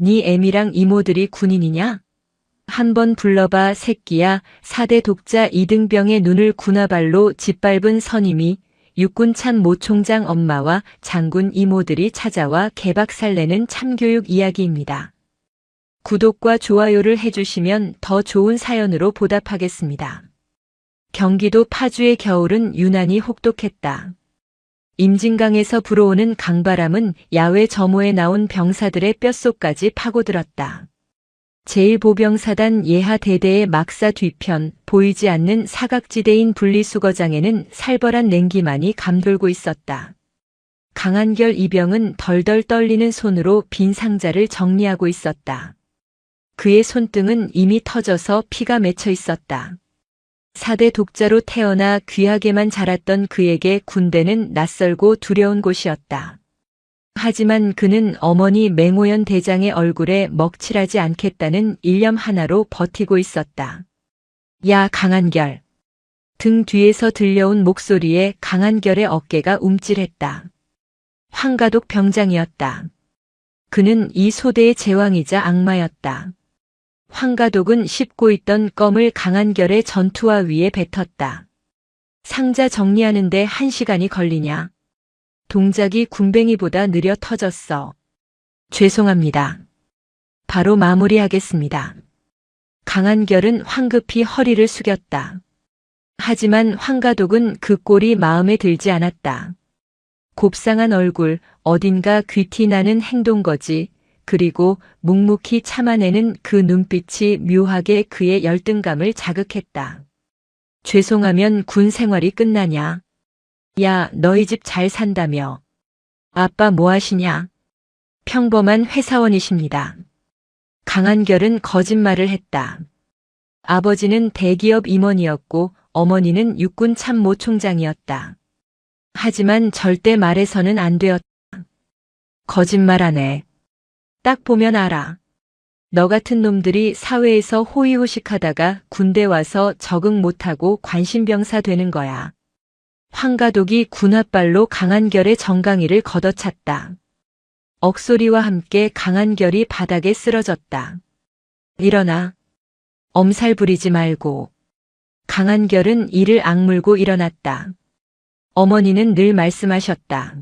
네 애미랑 이모들이 군인이냐? 한번 불러봐 새끼야. 4대 독자 이등병의 눈을 군화발로 짓밟은 선임이 육군 참모 총장 엄마와 장군 이모들이 찾아와 개박살내는 참교육 이야기입니다. 구독과 좋아요를 해주시면 더 좋은 사연으로 보답하겠습니다. 경기도 파주의 겨울은 유난히 혹독했다. 임진강에서 불어오는 강바람은 야외 점호에 나온 병사들의 뼛속까지 파고들었다. 제1보병사단 예하 대대의 막사 뒤편 보이지 않는 사각지대인 분리수거장에는 살벌한 냉기만이 감돌고 있었다. 강한결 이병은 덜덜 떨리는 손으로 빈 상자를 정리하고 있었다. 그의 손등은 이미 터져서 피가 맺혀 있었다. 4대 독자로 태어나 귀하게만 자랐던 그에게 군대는 낯설고 두려운 곳이었다. 하지만 그는 어머니 맹호연 대장의 얼굴에 먹칠하지 않겠다는 일념 하나로 버티고 있었다. 야 강한결. 등 뒤에서 들려온 목소리에 강한결의 어깨가 움찔했다. 황가독 병장이었다. 그는 이 소대의 제왕이자 악마였다. 황가독은 씹고 있던 껌을 강한결의 전투화 위에 뱉었다. 상자 정리하는데 1시간이 걸리냐? 동작이 군뱅이보다 느려 터졌어. 죄송합니다. 바로 마무리하겠습니다. 강한결은 황급히 허리를 숙였다. 하지만 황가독은 그 꼴이 마음에 들지 않았다. 곱상한 얼굴, 어딘가 귀티 나는 행동거지, 그리고 묵묵히 참아내는 그 눈빛이 묘하게 그의 열등감을 자극했다. 죄송하면 군 생활이 끝나냐? 야, 너희 집 잘 산다며. 아빠 뭐 하시냐? 평범한 회사원이십니다. 강한결은 거짓말을 했다. 아버지는 대기업 임원이었고 어머니는 육군 참모 총장이었다. 하지만 절대 말해서는 안 되었다. 거짓말하네. 딱 보면 알아. 너 같은 놈들이 사회에서 호의호식하다가 군대 와서 적응 못하고 관심병사 되는 거야. 황가독이 군홧발로 강한결의 정강이를 걷어찼다. 억소리와 함께 강한결이 바닥에 쓰러졌다. 일어나. 엄살 부리지 말고. 강한결은 이를 악물고 일어났다. 어머니는 늘 말씀하셨다.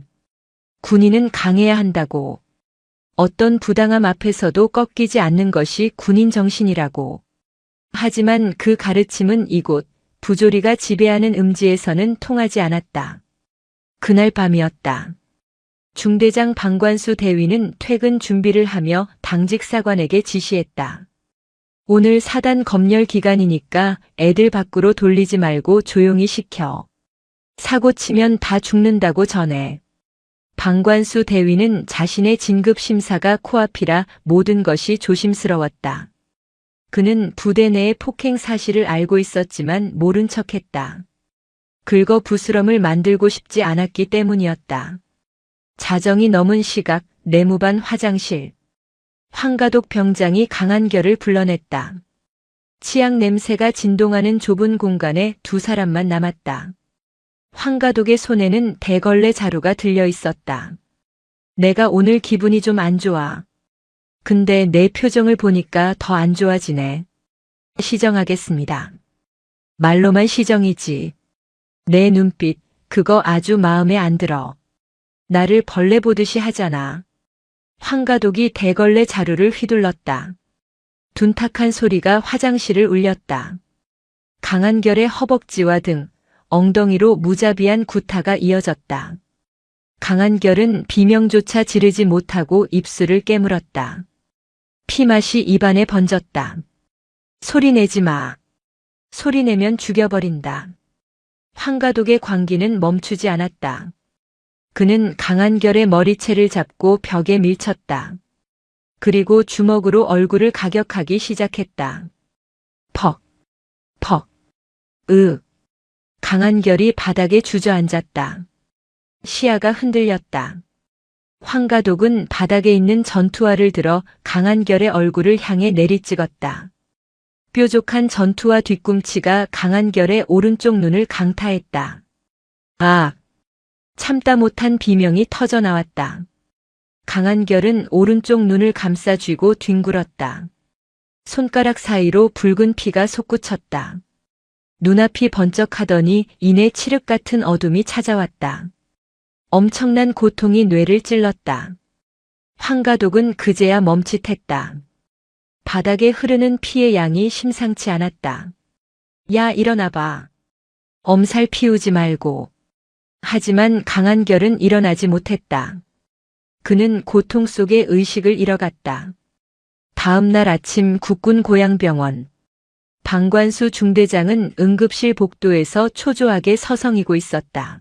군인은 강해야 한다고. 어떤 부당함 앞에서도 꺾이지 않는 것이 군인 정신이라고. 하지만 그 가르침은 이곳 부조리가 지배하는 음지에서는 통하지 않았다. 그날 밤이었다. 중대장 방관수 대위는 퇴근 준비를 하며 당직 사관에게 지시했다. 오늘 사단 검열 기간이니까 애들 밖으로 돌리지 말고 조용히 시켜. 사고 치면 다 죽는다고 전해. 방관수 대위는 자신의 진급 심사가 코앞이라 모든 것이 조심스러웠다. 그는 부대 내의 폭행 사실을 알고 있었지만 모른 척했다. 긁어부스럼을 만들고 싶지 않았기 때문이었다. 자정이 넘은 시각 내무반 화장실. 황가독 병장이 강한결을 불러냈다. 치약 냄새가 진동하는 좁은 공간에 두 사람만 남았다. 황가독의 손에는 대걸레 자루가 들려 있었다. 내가 오늘 기분이 좀 안 좋아. 근데 내 표정을 보니까 더 안 좋아지네. 시정하겠습니다. 말로만 시정이지. 내 눈빛, 그거 아주 마음에 안 들어. 나를 벌레 보듯이 하잖아. 황가독이 대걸레 자루를 휘둘렀다. 둔탁한 소리가 화장실을 울렸다. 강한결의 허벅지와 등, 엉덩이로 무자비한 구타가 이어졌다. 강한결은 비명조차 지르지 못하고 입술을 깨물었다. 피맛이 입안에 번졌다. 소리내지 마. 소리내면 죽여버린다. 황가독의 광기는 멈추지 않았다. 그는 강한결의 머리채를 잡고 벽에 밀쳤다. 그리고 주먹으로 얼굴을 가격하기 시작했다. 퍽, 퍽, 강한결이 바닥에 주저앉았다. 시야가 흔들렸다. 황가독은 바닥에 있는 전투화를 들어 강한결의 얼굴을 향해 내리찍었다. 뾰족한 전투화 뒤꿈치가 강한결의 오른쪽 눈을 강타했다. 아! 참다 못한 비명이 터져나왔다. 강한결은 오른쪽 눈을 감싸 쥐고 뒹굴었다. 손가락 사이로 붉은 피가 솟구쳤다. 눈앞이 번쩍하더니 이내 칠흑 같은 어둠이 찾아왔다. 엄청난 고통이 뇌를 찔렀다. 황가독은 그제야 멈칫했다. 바닥에 흐르는 피의 양이 심상치 않았다. 야, 일어나봐. 엄살 피우지 말고. 하지만 강한결은 일어나지 못했다. 그는 고통 속에 의식을 잃어갔다. 다음 날 아침 국군 고양병원. 방관수 중대장은 응급실 복도에서 초조하게 서성이고 있었다.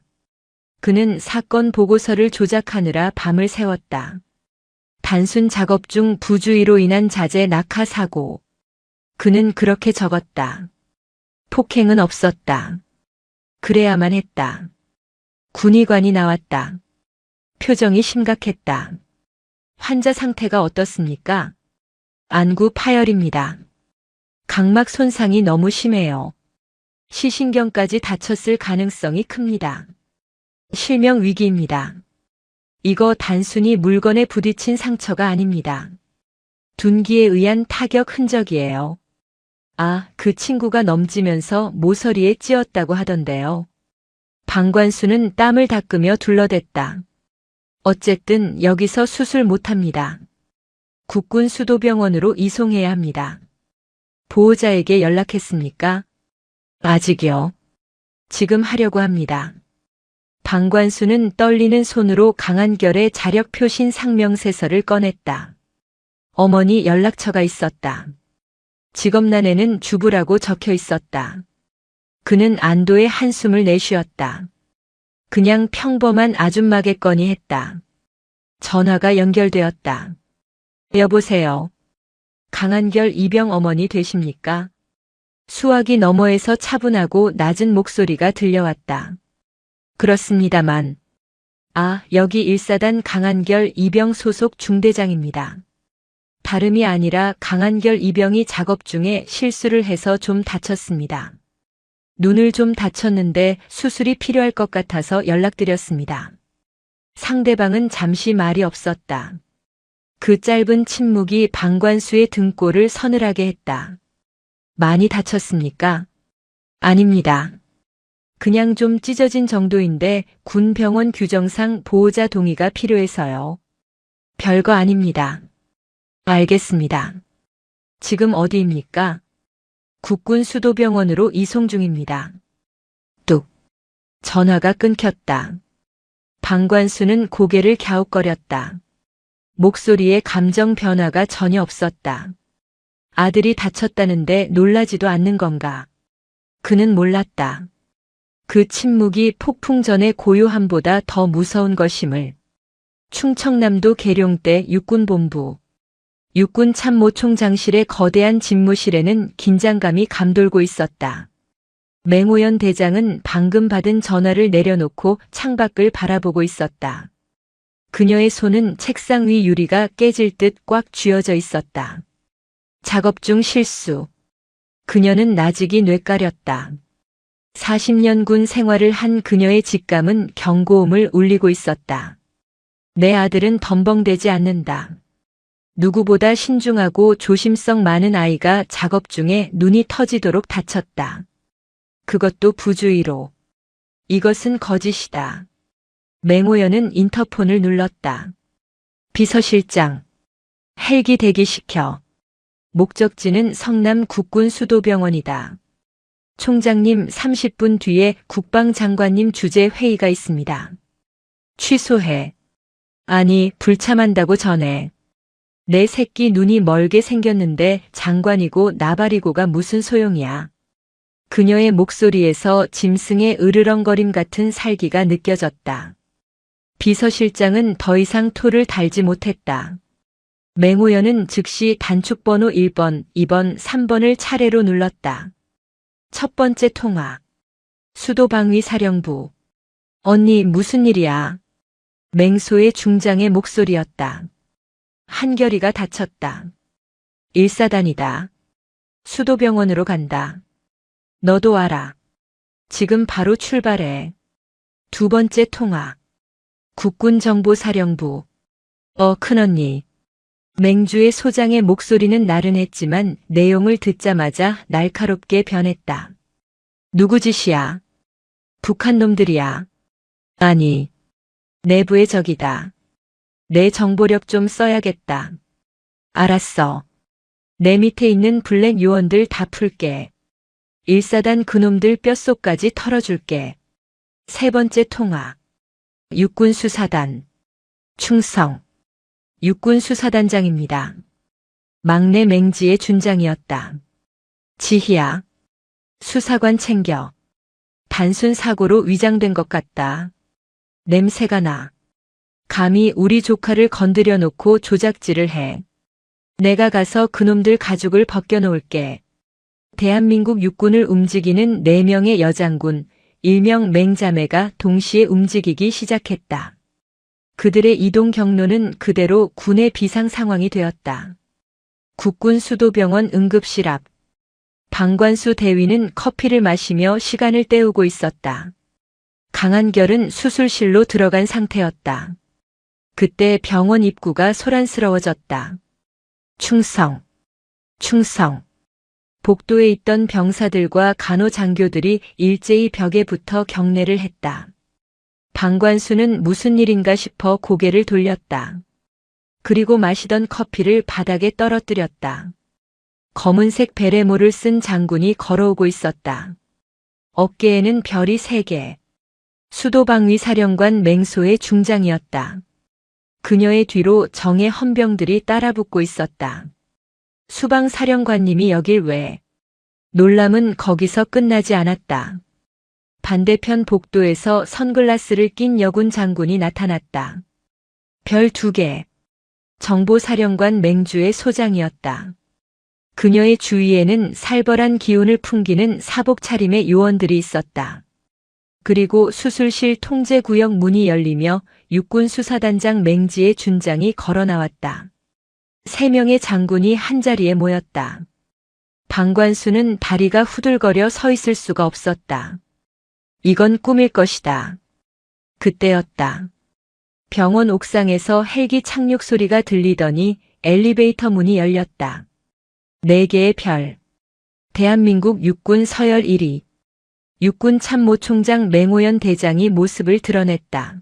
그는 사건 보고서를 조작하느라 밤을 새웠다. 단순 작업 중 부주의로 인한 자재 낙하 사고. 그는 그렇게 적었다. 폭행은 없었다. 그래야만 했다. 군의관이 나왔다. 표정이 심각했다. 환자 상태가 어떻습니까? 안구 파열입니다. 각막 손상이 너무 심해요. 시신경까지 다쳤을 가능성이 큽니다. 실명 위기입니다. 이거 단순히 물건에 부딪힌 상처가 아닙니다. 둔기에 의한 타격 흔적이에요. 아, 그 친구가 넘지면서 모서리에 찧었다고 하던데요. 방관수는 땀을 닦으며 둘러댔다. 어쨌든 여기서 수술 못합니다. 국군 수도병원으로 이송해야 합니다. 보호자에게 연락했습니까? 아직이요. 지금 하려고 합니다. 방관수는 떨리는 손으로 강한결의 자력 표신 상명세서를 꺼냈다. 어머니 연락처가 있었다. 직업란에는 주부라고 적혀 있었다. 그는 안도의 한숨을 내쉬었다. 그냥 평범한 아줌마겠거니 했다. 전화가 연결되었다. 여보세요. 강한결 이병 어머니 되십니까? 수화기 너머에서 차분하고 낮은 목소리가 들려왔다. 그렇습니다만. 아, 여기 1사단 강한결 이병 소속 중대장입니다. 다름이 아니라 강한결 이병이 작업 중에 실수를 해서 좀 다쳤습니다. 눈을 좀 다쳤는데 수술이 필요할 것 같아서 연락드렸습니다. 상대방은 잠시 말이 없었다. 그 짧은 침묵이 방관수의 등골을 서늘하게 했다. 많이 다쳤습니까? 아닙니다. 그냥 좀 찢어진 정도인데 군 병원 규정상 보호자 동의가 필요해서요. 별거 아닙니다. 알겠습니다. 지금 어디입니까? 국군 수도병원으로 이송 중입니다. 뚝. 전화가 끊겼다. 방관수는 고개를 갸웃거렸다. 목소리에 감정 변화가 전혀 없었다. 아들이 다쳤다는데 놀라지도 않는 건가? 그는 몰랐다. 그 침묵이 폭풍 전의 고요함보다 더 무서운 것임을. 충청남도 계룡대 육군본부. 육군 참모총장실의 거대한 집무실에는 긴장감이 감돌고 있었다. 맹호연 대장은 방금 받은 전화를 내려놓고 창밖을 바라보고 있었다. 그녀의 손은 책상 위 유리가 깨질 듯 꽉 쥐어져 있었다. 작업 중 실수. 그녀는 나직이 뇌까렸다. 40년 군 생활을 한 그녀의 직감은 경고음을 울리고 있었다. 내 아들은 덤벙대지 않는다. 누구보다 신중하고 조심성 많은 아이가 작업 중에 눈이 터지도록 다쳤다. 그것도 부주의로. 이것은 거짓이다. 맹호연은 인터폰을 눌렀다. 비서실장. 헬기 대기시켜. 목적지는 성남 국군 수도병원이다. 총장님 30분 뒤에 국방장관님 주재 회의가 있습니다. 취소해. 아니, 불참한다고 전해. 내 새끼 눈이 멀게 생겼는데 장관이고 나발이고가 무슨 소용이야. 그녀의 목소리에서 짐승의 으르렁거림 같은 살기가 느껴졌다. 비서실장은 더 이상 토를 달지 못했다. 맹호연은 즉시 단축번호 1번, 2번, 3번을 차례로 눌렀다. 첫 번째 통화. 수도방위사령부. 언니 무슨 일이야? 맹소의 중장의 목소리였다. 한결이가 다쳤다. 1사단이다. 수도병원으로 간다. 너도 와라. 지금 바로 출발해. 두 번째 통화. 국군정보사령부. 큰언니. 맹주의 소장의 목소리는 나른했지만 내용을 듣자마자 날카롭게 변했다. 누구 짓이야? 북한 놈들이야. 아니, 내부의 적이다. 내 정보력 좀 써야겠다. 알았어. 내 밑에 있는 블랙 요원들 다 풀게. 1사단 그놈들 뼛속까지 털어줄게. 세 번째 통화. 육군수사단. 충성. 육군수사단장입니다. 막내 맹지의 준장이었다. 지희야. 수사관 챙겨. 단순 사고로 위장된 것 같다. 냄새가 나. 감히 우리 조카를 건드려 놓고 조작질을 해. 내가 가서 그놈들 가죽을 벗겨놓을게. 대한민국 육군을 움직이는 4명의 여장군, 일명 맹자매가 동시에 움직이기 시작했다. 그들의 이동 경로는 그대로 군의 비상 상황이 되었다. 국군 수도병원 응급실 앞. 방관수 대위는 커피를 마시며 시간을 때우고 있었다. 강한결은 수술실로 들어간 상태였다. 그때 병원 입구가 소란스러워졌다. 충성, 충성. 복도에 있던 병사들과 간호장교들이 일제히 벽에 붙어 경례를 했다. 방관수는 무슨 일인가 싶어 고개를 돌렸다. 그리고 마시던 커피를 바닥에 떨어뜨렸다. 검은색 베레모를 쓴 장군이 걸어오고 있었다. 어깨에는 별이 3개. 수도방위 사령관 맹소의 중장이었다. 그녀의 뒤로 정예 헌병들이 따라붙고 있었다. 수방사령관님이 여길 왜? 놀람은 거기서 끝나지 않았다. 반대편 복도에서 선글라스를 낀 여군 장군이 나타났다. 별 2개. 정보사령관 맹주의 소장이었다. 그녀의 주위에는 살벌한 기운을 풍기는 사복 차림의 요원들이 있었다. 그리고 수술실 통제구역 문이 열리며 육군수사단장 맹지의 준장이 걸어 나왔다. 3명의 장군이 한자리에 모였다. 방관수는 다리가 후들거려 서 있을 수가 없었다. 이건 꿈일 것이다. 그때였다. 병원 옥상에서 헬기 착륙 소리가 들리더니 엘리베이터 문이 열렸다. 4개의 별. 대한민국 육군 서열 1위. 육군 참모총장 맹오연 대장이 모습을 드러냈다.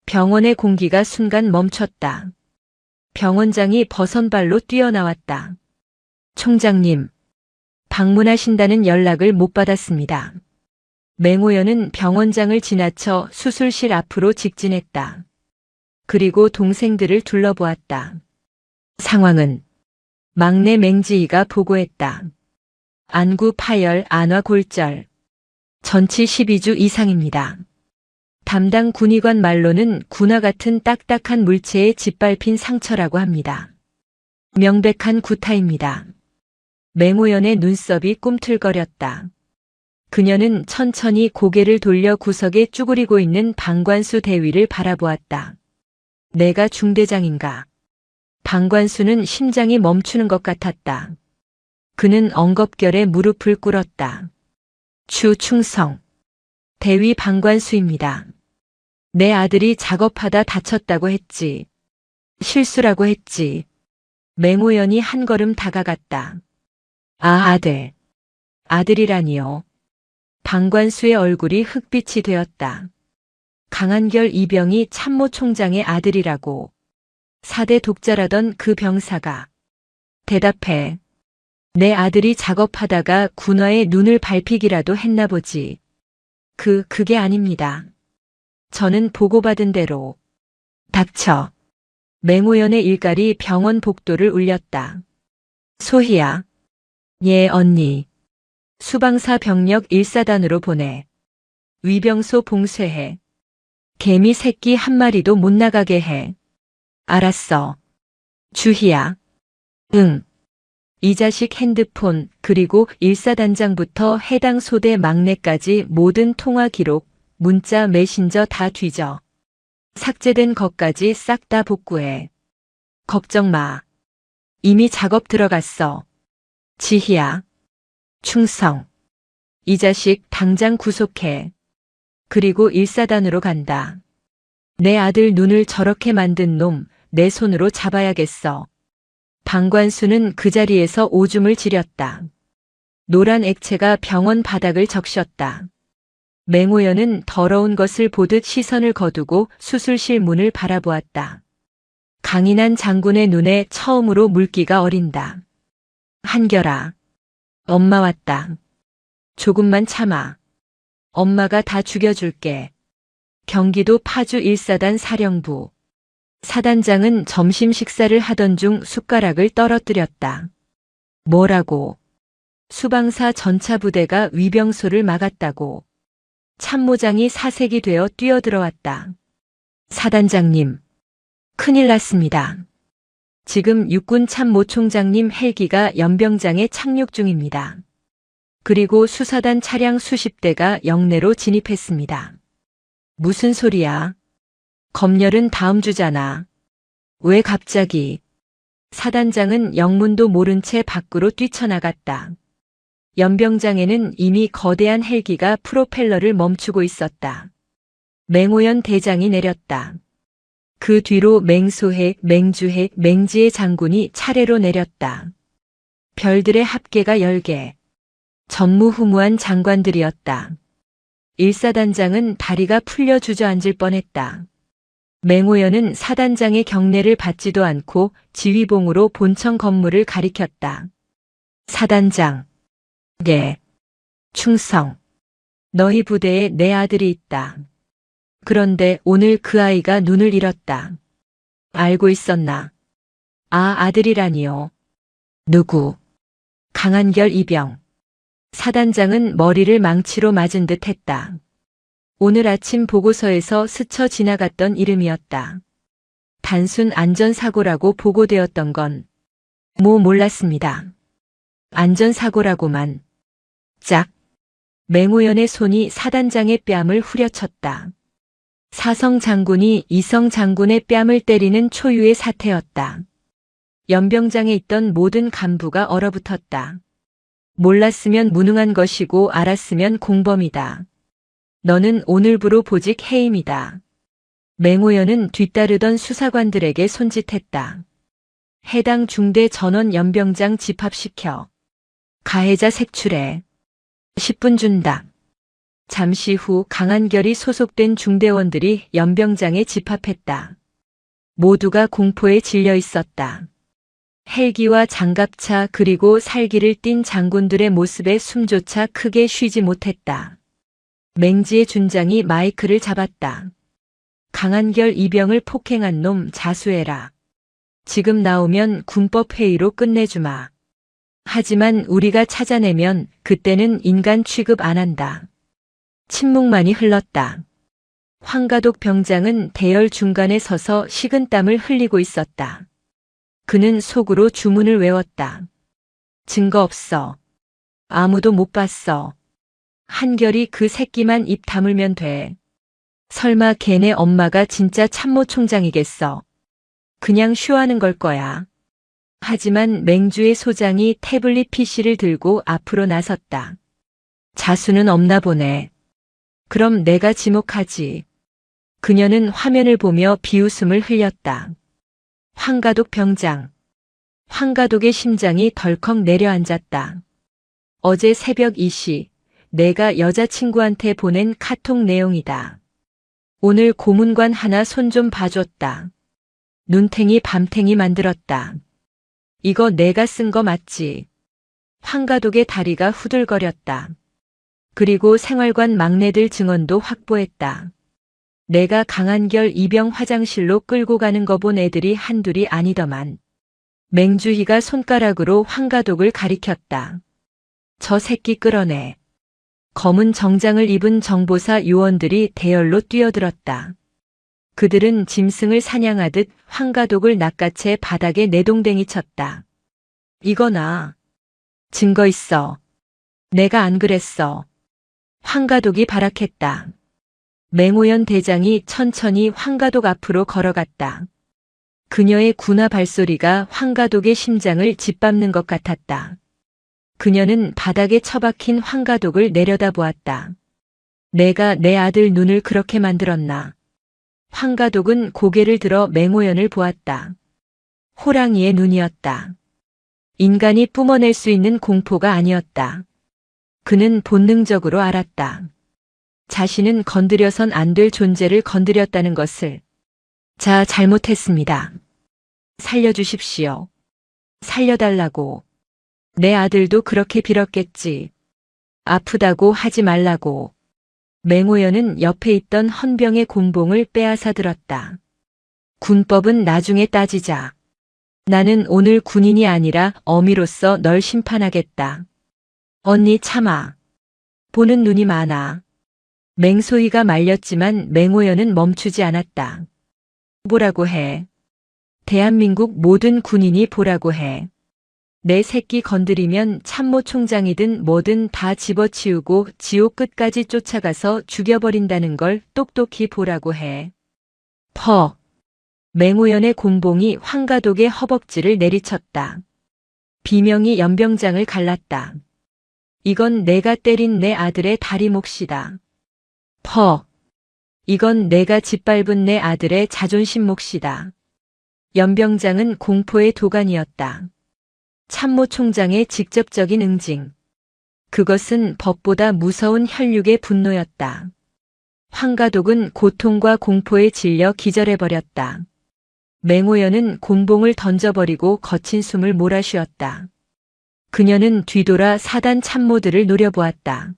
병원의 공기가 순간 멈췄다. 병원장이 버선발로 뛰어나왔다. 총장님, 방문하신다는 연락을 못 받았습니다. 맹오연은 병원장을 지나쳐 수술실 앞으로 직진했다. 그리고 동생들을 둘러보았다. 상황은 막내 맹지희가 보고했다. 안구 파열, 안화 골절. 전치 12주 이상입니다. 담당 군의관 말로는 군화 같은 딱딱한 물체에 짓밟힌 상처라고 합니다. 명백한 구타입니다. 맹오연의 눈썹이 꿈틀거렸다. 그녀는 천천히 고개를 돌려 구석에 쭈그리고 있는 방관수 대위를 바라보았다. 내가 중대장인가? 방관수는 심장이 멈추는 것 같았다. 그는 엉겁결에 무릎을 꿇었다. 충성. 대위 방관수입니다. 내 아들이 작업하다 다쳤다고 했지. 실수라고 했지. 맹오연이 한 걸음 다가갔다. 아들. 아들이라니요. 방관수의 얼굴이 흑빛이 되었다. 강한결 이병이 참모총장의 아들이라고. 4대 독자라던 그 병사가. 대답해. 내 아들이 작업하다가 군화에 눈을 밟히기라도 했나 보지. 그게 아닙니다. 저는 보고받은 대로. 닥쳐. 맹오연의 일갈이 병원 복도를 울렸다. 소희야. 예, 언니. 수방사 병력 1사단으로 보내. 위병소 봉쇄해. 개미 새끼 한 마리도 못 나가게 해. 알았어. 주희야. 응. 이 자식 핸드폰 그리고 1사단장부터 해당 소대 막내까지 모든 통화 기록, 문자, 메신저 다 뒤져. 삭제된 것까지 싹 다 복구해. 걱정 마. 이미 작업 들어갔어. 지희야. 충성. 이 자식 당장 구속해. 그리고 1사단으로 간다. 내 아들 눈을 저렇게 만든 놈 내 손으로 잡아야겠어. 방관수는 그 자리에서 오줌을 지렸다. 노란 액체가 병원 바닥을 적셨다. 맹호연은 더러운 것을 보듯 시선을 거두고 수술실 문을 바라보았다. 강인한 장군의 눈에 처음으로 물기가 어린다. 한결아. 엄마 왔다. 조금만 참아. 엄마가 다 죽여줄게. 경기도 파주 1사단 사령부. 사단장은 점심 식사를 하던 중 숟가락을 떨어뜨렸다. 뭐라고? 수방사 전차부대가 위병소를 막았다고. 참모장이 사색이 되어 뛰어들어왔다. 사단장님. 큰일 났습니다. 지금 육군 참모총장님 헬기가 연병장에 착륙 중입니다. 그리고 수사단 차량 수십 대가 영내로 진입했습니다. 무슨 소리야? 검열은 다음 주잖아. 왜 갑자기? 사단장은 영문도 모른 채 밖으로 뛰쳐나갔다. 연병장에는 이미 거대한 헬기가 프로펠러를 멈추고 있었다. 맹호연 대장이 내렸다. 그 뒤로 맹소해, 맹주해, 맹지의 장군이 차례로 내렸다. 별들의 합계가 10개. 전무후무한 장관들이었다. 1사단장은 다리가 풀려 주저앉을 뻔했다. 맹호연은 사단장의 경례를 받지도 않고 지휘봉으로 본청 건물을 가리켰다. 사단장. 예. 충성. 너희 부대에 내 아들이 있다. 그런데 오늘 그 아이가 눈을 잃었다. 알고 있었나? 아들이라니요. 누구? 강한결 이병. 사단장은 머리를 망치로 맞은 듯 했다. 오늘 아침 보고서에서 스쳐 지나갔던 이름이었다. 단순 안전사고라고 보고되었던 건 몰랐습니다. 안전사고라고만. 짝. 맹호연의 손이 사단장의 뺨을 후려쳤다. 사성 장군이 이성 장군의 뺨을 때리는 초유의 사태였다. 연병장에 있던 모든 간부가 얼어붙었다. 몰랐으면 무능한 것이고 알았으면 공범이다. 너는 오늘부로 보직 해임이다. 맹호연은 뒤따르던 수사관들에게 손짓했다. 해당 중대 전원 연병장 집합시켜. 가해자 색출해. 10분 준다. 잠시 후 강한결이 소속된 중대원들이 연병장에 집합했다. 모두가 공포에 질려 있었다. 헬기와 장갑차 그리고 살기를 띤 장군들의 모습에 숨조차 크게 쉬지 못했다. 맹지의 준장이 마이크를 잡았다. 강한결 이병을 폭행한 놈 자수해라. 지금 나오면 군법회의로 끝내주마. 하지만 우리가 찾아내면 그때는 인간 취급 안 한다. 침묵만이 흘렀다. 황가독 병장은 대열 중간에 서서 식은땀을 흘리고 있었다. 그는 속으로 주문을 외웠다. 증거 없어. 아무도 못 봤어. 한결이 그 새끼만 입 다물면 돼. 설마 걔네 엄마가 진짜 참모총장이겠어. 그냥 쇼하는 걸 거야. 하지만 맹주의 소장이 태블릿 PC를 들고 앞으로 나섰다. 자수는 없나 보네. 그럼 내가 지목하지. 그녀는 화면을 보며 비웃음을 흘렸다. 황가독 병장. 황가독의 심장이 덜컥 내려앉았다. 어제 새벽 2시 내가 여자친구한테 보낸 카톡 내용이다. 오늘 고문관 하나 손 좀 봐줬다. 눈탱이 밤탱이 만들었다. 이거 내가 쓴 거 맞지? 황가독의 다리가 후들거렸다. 그리고 생활관 막내들 증언도 확보했다. 내가 강한결 이병 화장실로 끌고 가는 거 본 애들이 한둘이 아니더만. 맹주희가 손가락으로 황가독을 가리켰다. 저 새끼 끌어내. 검은 정장을 입은 정보사 요원들이 대열로 뛰어들었다. 그들은 짐승을 사냥하듯 황가독을 낚아채 바닥에 내동댕이 쳤다. 이거나. 증거 있어. 내가 안 그랬어. 황가독이 발악했다. 맹호연 대장이 천천히 황가독 앞으로 걸어갔다. 그녀의 군화 발소리가 황가독의 심장을 짓밟는 것 같았다. 그녀는 바닥에 처박힌 황가독을 내려다보았다. 내가 내 아들 눈을 그렇게 만들었나. 황가독은 고개를 들어 맹호연을 보았다. 호랑이의 눈이었다. 인간이 뿜어낼 수 있는 공포가 아니었다. 그는 본능적으로 알았다. 자신은 건드려선 안 될 존재를 건드렸다는 것을. 자, 잘못했습니다. 살려주십시오. 살려달라고. 내 아들도 그렇게 빌었겠지. 아프다고 하지 말라고. 맹호연은 옆에 있던 헌병의 곤봉을 빼앗아 들었다. 군법은 나중에 따지자. 나는 오늘 군인이 아니라 어미로서 널 심판하겠다. 언니 참아. 보는 눈이 많아. 맹소희가 말렸지만 맹호연은 멈추지 않았다. 보라고 해. 대한민국 모든 군인이 보라고 해. 내 새끼 건드리면 참모총장이든 뭐든 다 집어치우고 지옥 끝까지 쫓아가서 죽여버린다는 걸 똑똑히 보라고 해. 퍼. 맹호연의 곤봉이 황가독의 허벅지를 내리쳤다. 비명이 연병장을 갈랐다. 이건 내가 때린 내 아들의 다리 몫이다. 퍼. 이건 내가 짓밟은 내 아들의 자존심 몫이다. 연병장은 공포의 도가니였다. 참모총장의 직접적인 응징. 그것은 법보다 무서운 혈육의 분노였다. 황가독은 고통과 공포에 질려 기절해버렸다. 맹호연은 곤봉을 던져버리고 거친 숨을 몰아쉬었다. 그녀는 뒤돌아 사단 참모들을 노려보았다.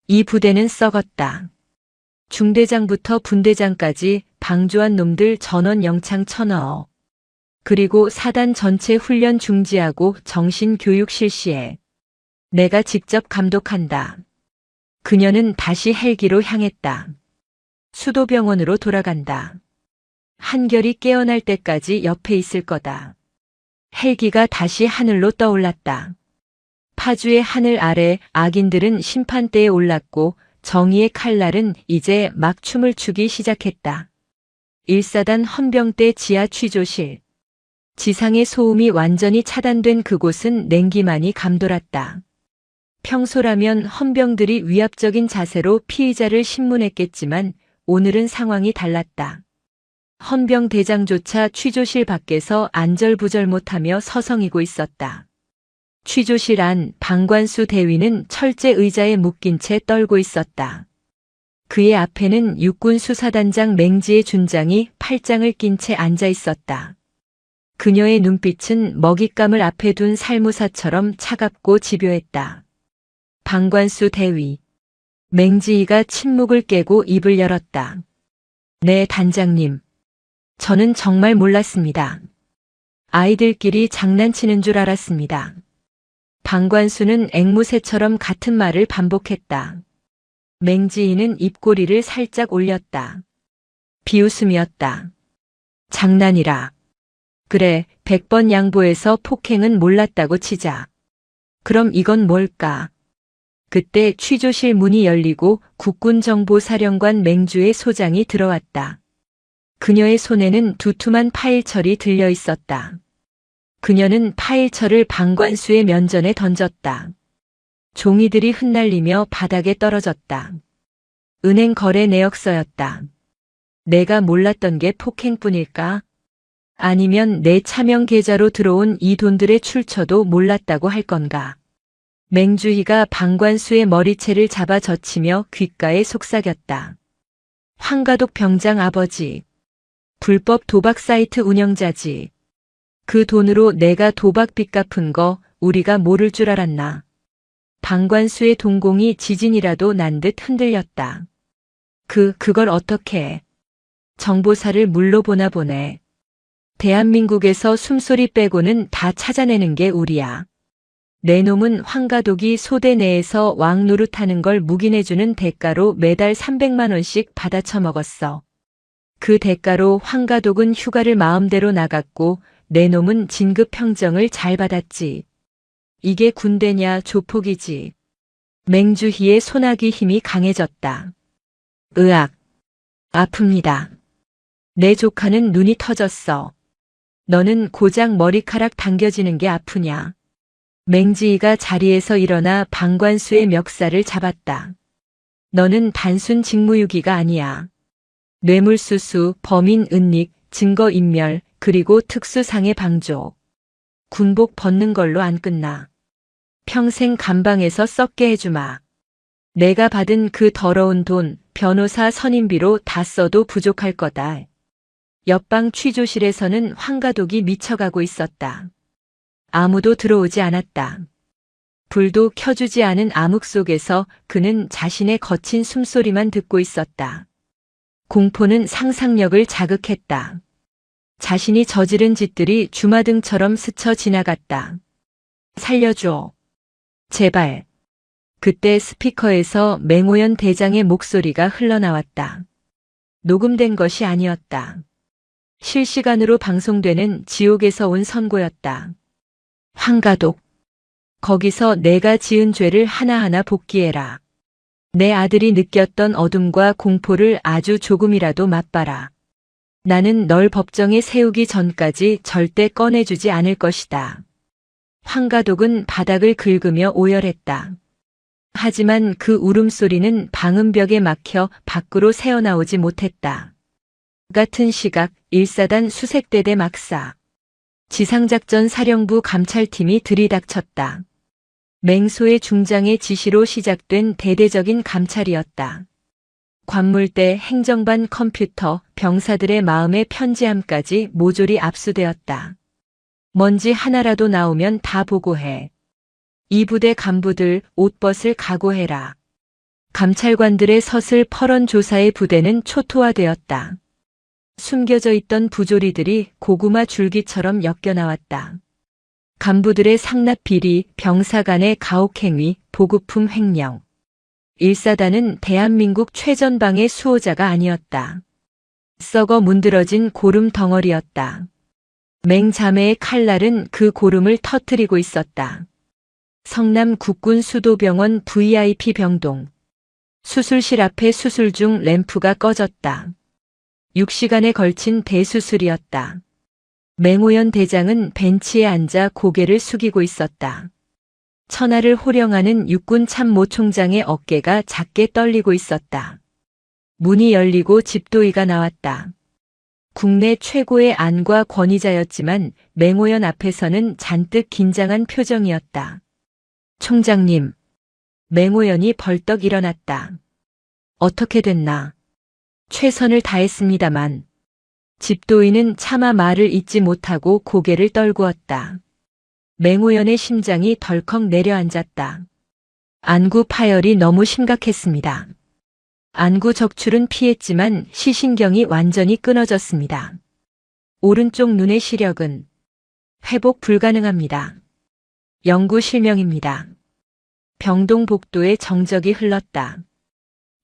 이 부대는 썩었다. 중대장부터 분대장까지 방조한 놈들 전원 영창 쳐넣어. 그리고 사단 전체 훈련 중지하고 정신교육 실시해. 내가 직접 감독한다. 그녀는 다시 헬기로 향했다. 수도병원으로 돌아간다. 한결이 깨어날 때까지 옆에 있을 거다. 헬기가 다시 하늘로 떠올랐다. 파주의 하늘 아래 악인들은 심판대에 올랐고 정의의 칼날은 이제 막 춤을 추기 시작했다. 1사단 헌병대 지하 취조실. 지상의 소음이 완전히 차단된 그곳은 냉기만이 감돌았다. 평소라면 헌병들이 위압적인 자세로 피의자를 신문했겠지만 오늘은 상황이 달랐다. 헌병 대장조차 취조실 밖에서 안절부절 못하며 서성이고 있었다. 취조실 안 방관수 대위는 철제 의자에 묶인 채 떨고 있었다. 그의 앞에는 육군수사단장 맹지의 준장이 팔짱을 낀 채 앉아 있었다. 그녀의 눈빛은 먹잇감을 앞에 둔 살무사처럼 차갑고 집요했다. 방관수 대위. 맹지희가 침묵을 깨고 입을 열었다. 네, 단장님. 저는 정말 몰랐습니다. 아이들끼리 장난치는 줄 알았습니다. 방관수는 앵무새처럼 같은 말을 반복했다. 맹지희는 입꼬리를 살짝 올렸다. 비웃음이었다. 장난이라. 그래, 100번 양보해서 폭행은 몰랐다고 치자. 그럼 이건 뭘까? 그때 취조실 문이 열리고 국군정보사령관 맹주의 소장이 들어왔다. 그녀의 손에는 두툼한 파일철이 들려 있었다. 그녀는 파일철을 방관수의 면전에 던졌다. 종이들이 흩날리며 바닥에 떨어졌다. 은행 거래 내역서였다. 내가 몰랐던 게 폭행뿐일까? 아니면 내 차명 계좌로 들어온 이 돈들의 출처도 몰랐다고 할 건가? 맹주희가 방관수의 머리채를 잡아 젖히며 귓가에 속삭였다. 황가독 병장 아버지. 불법 도박 사이트 운영자지. 그 돈으로 내가 도박 빚 갚은 거 우리가 모를 줄 알았나. 방관수의 동공이 지진이라도 난 듯 흔들렸다. 그걸 어떻게 해? 정보사를 물러보나 보네. 대한민국에서 숨소리 빼고는 다 찾아내는 게 우리야. 내 놈은 황가독이 소대 내에서 왕 노릇하는 걸 묵인해주는 대가로 매달 300만 원씩 받아 처먹었어. 그 대가로 황가독은 휴가를 마음대로 나갔고 내 놈은 진급 평정을 잘 받았지. 이게 군대냐 조폭이지. 맹주희의 소나기 힘이 강해졌다. 으악. 아픕니다. 내 조카는 눈이 터졌어. 너는 고작 머리카락 당겨지는 게 아프냐. 맹지희가 자리에서 일어나 방관수의 멱살을 잡았다. 너는 단순 직무유기가 아니야. 뇌물수수, 범인 은닉, 증거인멸, 그리고 특수상해 방조. 군복 벗는 걸로 안 끝나. 평생 감방에서 썩게 해주마. 내가 받은 그 더러운 돈, 변호사 선임비로 다 써도 부족할 거다. 옆방 취조실에서는 황가독이 미쳐가고 있었다. 아무도 들어오지 않았다. 불도 켜주지 않은 암흑 속에서 그는 자신의 거친 숨소리만 듣고 있었다. 공포는 상상력을 자극했다. 자신이 저지른 짓들이 주마등처럼 스쳐 지나갔다. 살려줘. 제발. 그때 스피커에서 맹호연 대장의 목소리가 흘러나왔다. 녹음된 것이 아니었다. 실시간으로 방송되는 지옥에서 온 선고였다. 황가독. 거기서 내가 지은 죄를 하나하나 복기해라. 내 아들이 느꼈던 어둠과 공포를 아주 조금이라도 맛봐라. 나는 널 법정에 세우기 전까지 절대 꺼내주지 않을 것이다. 황가독은 바닥을 긁으며 오열했다. 하지만 그 울음소리는 방음벽에 막혀 밖으로 새어나오지 못했다. 같은 시각 1사단 수색대대 막사. 지상작전 사령부 감찰팀이 들이닥쳤다. 맹소의 중장의 지시로 시작된 대대적인 감찰이었다. 관물대, 행정반 컴퓨터, 병사들의 마음의 편지함까지 모조리 압수되었다. 먼지 하나라도 나오면 다 보고해. 이 부대 간부들 옷벗을 각오해라. 감찰관들의 서슬 퍼런 조사의 부대는 초토화되었다. 숨겨져 있던 부조리들이 고구마 줄기처럼 엮여나왔다. 간부들의 상납 비리, 병사 간의 가혹행위, 보급품 횡령. 1사단은 대한민국 최전방의 수호자가 아니었다. 썩어 문드러진 고름 덩어리였다. 맹자매의 칼날은 그 고름을 터뜨리고 있었다. 성남 국군 수도병원 VIP 병동. 수술실 앞에 수술 중 램프가 꺼졌다. 6시간에 걸친 대수술이었다. 맹호연 대장은 벤치에 앉아 고개를 숙이고 있었다. 천하를 호령하는 육군 참모 총장의 어깨가 작게 떨리고 있었다. 문이 열리고 집도의가 나왔다. 국내 최고의 안과 권위자였지만 맹호연 앞에서는 잔뜩 긴장한 표정이었다. 총장님. 맹호연이 벌떡 일어났다. 어떻게 됐나? 최선을 다했습니다만. 집도의는 차마 말을 잇지 못하고 고개를 떨구었다. 맹호연의 심장이 덜컥 내려앉았다. 안구 파열이 너무 심각했습니다. 안구 적출은 피했지만 시신경이 완전히 끊어졌습니다. 오른쪽 눈의 시력은 회복 불가능합니다. 영구 실명입니다. 병동 복도에 정적이 흘렀다.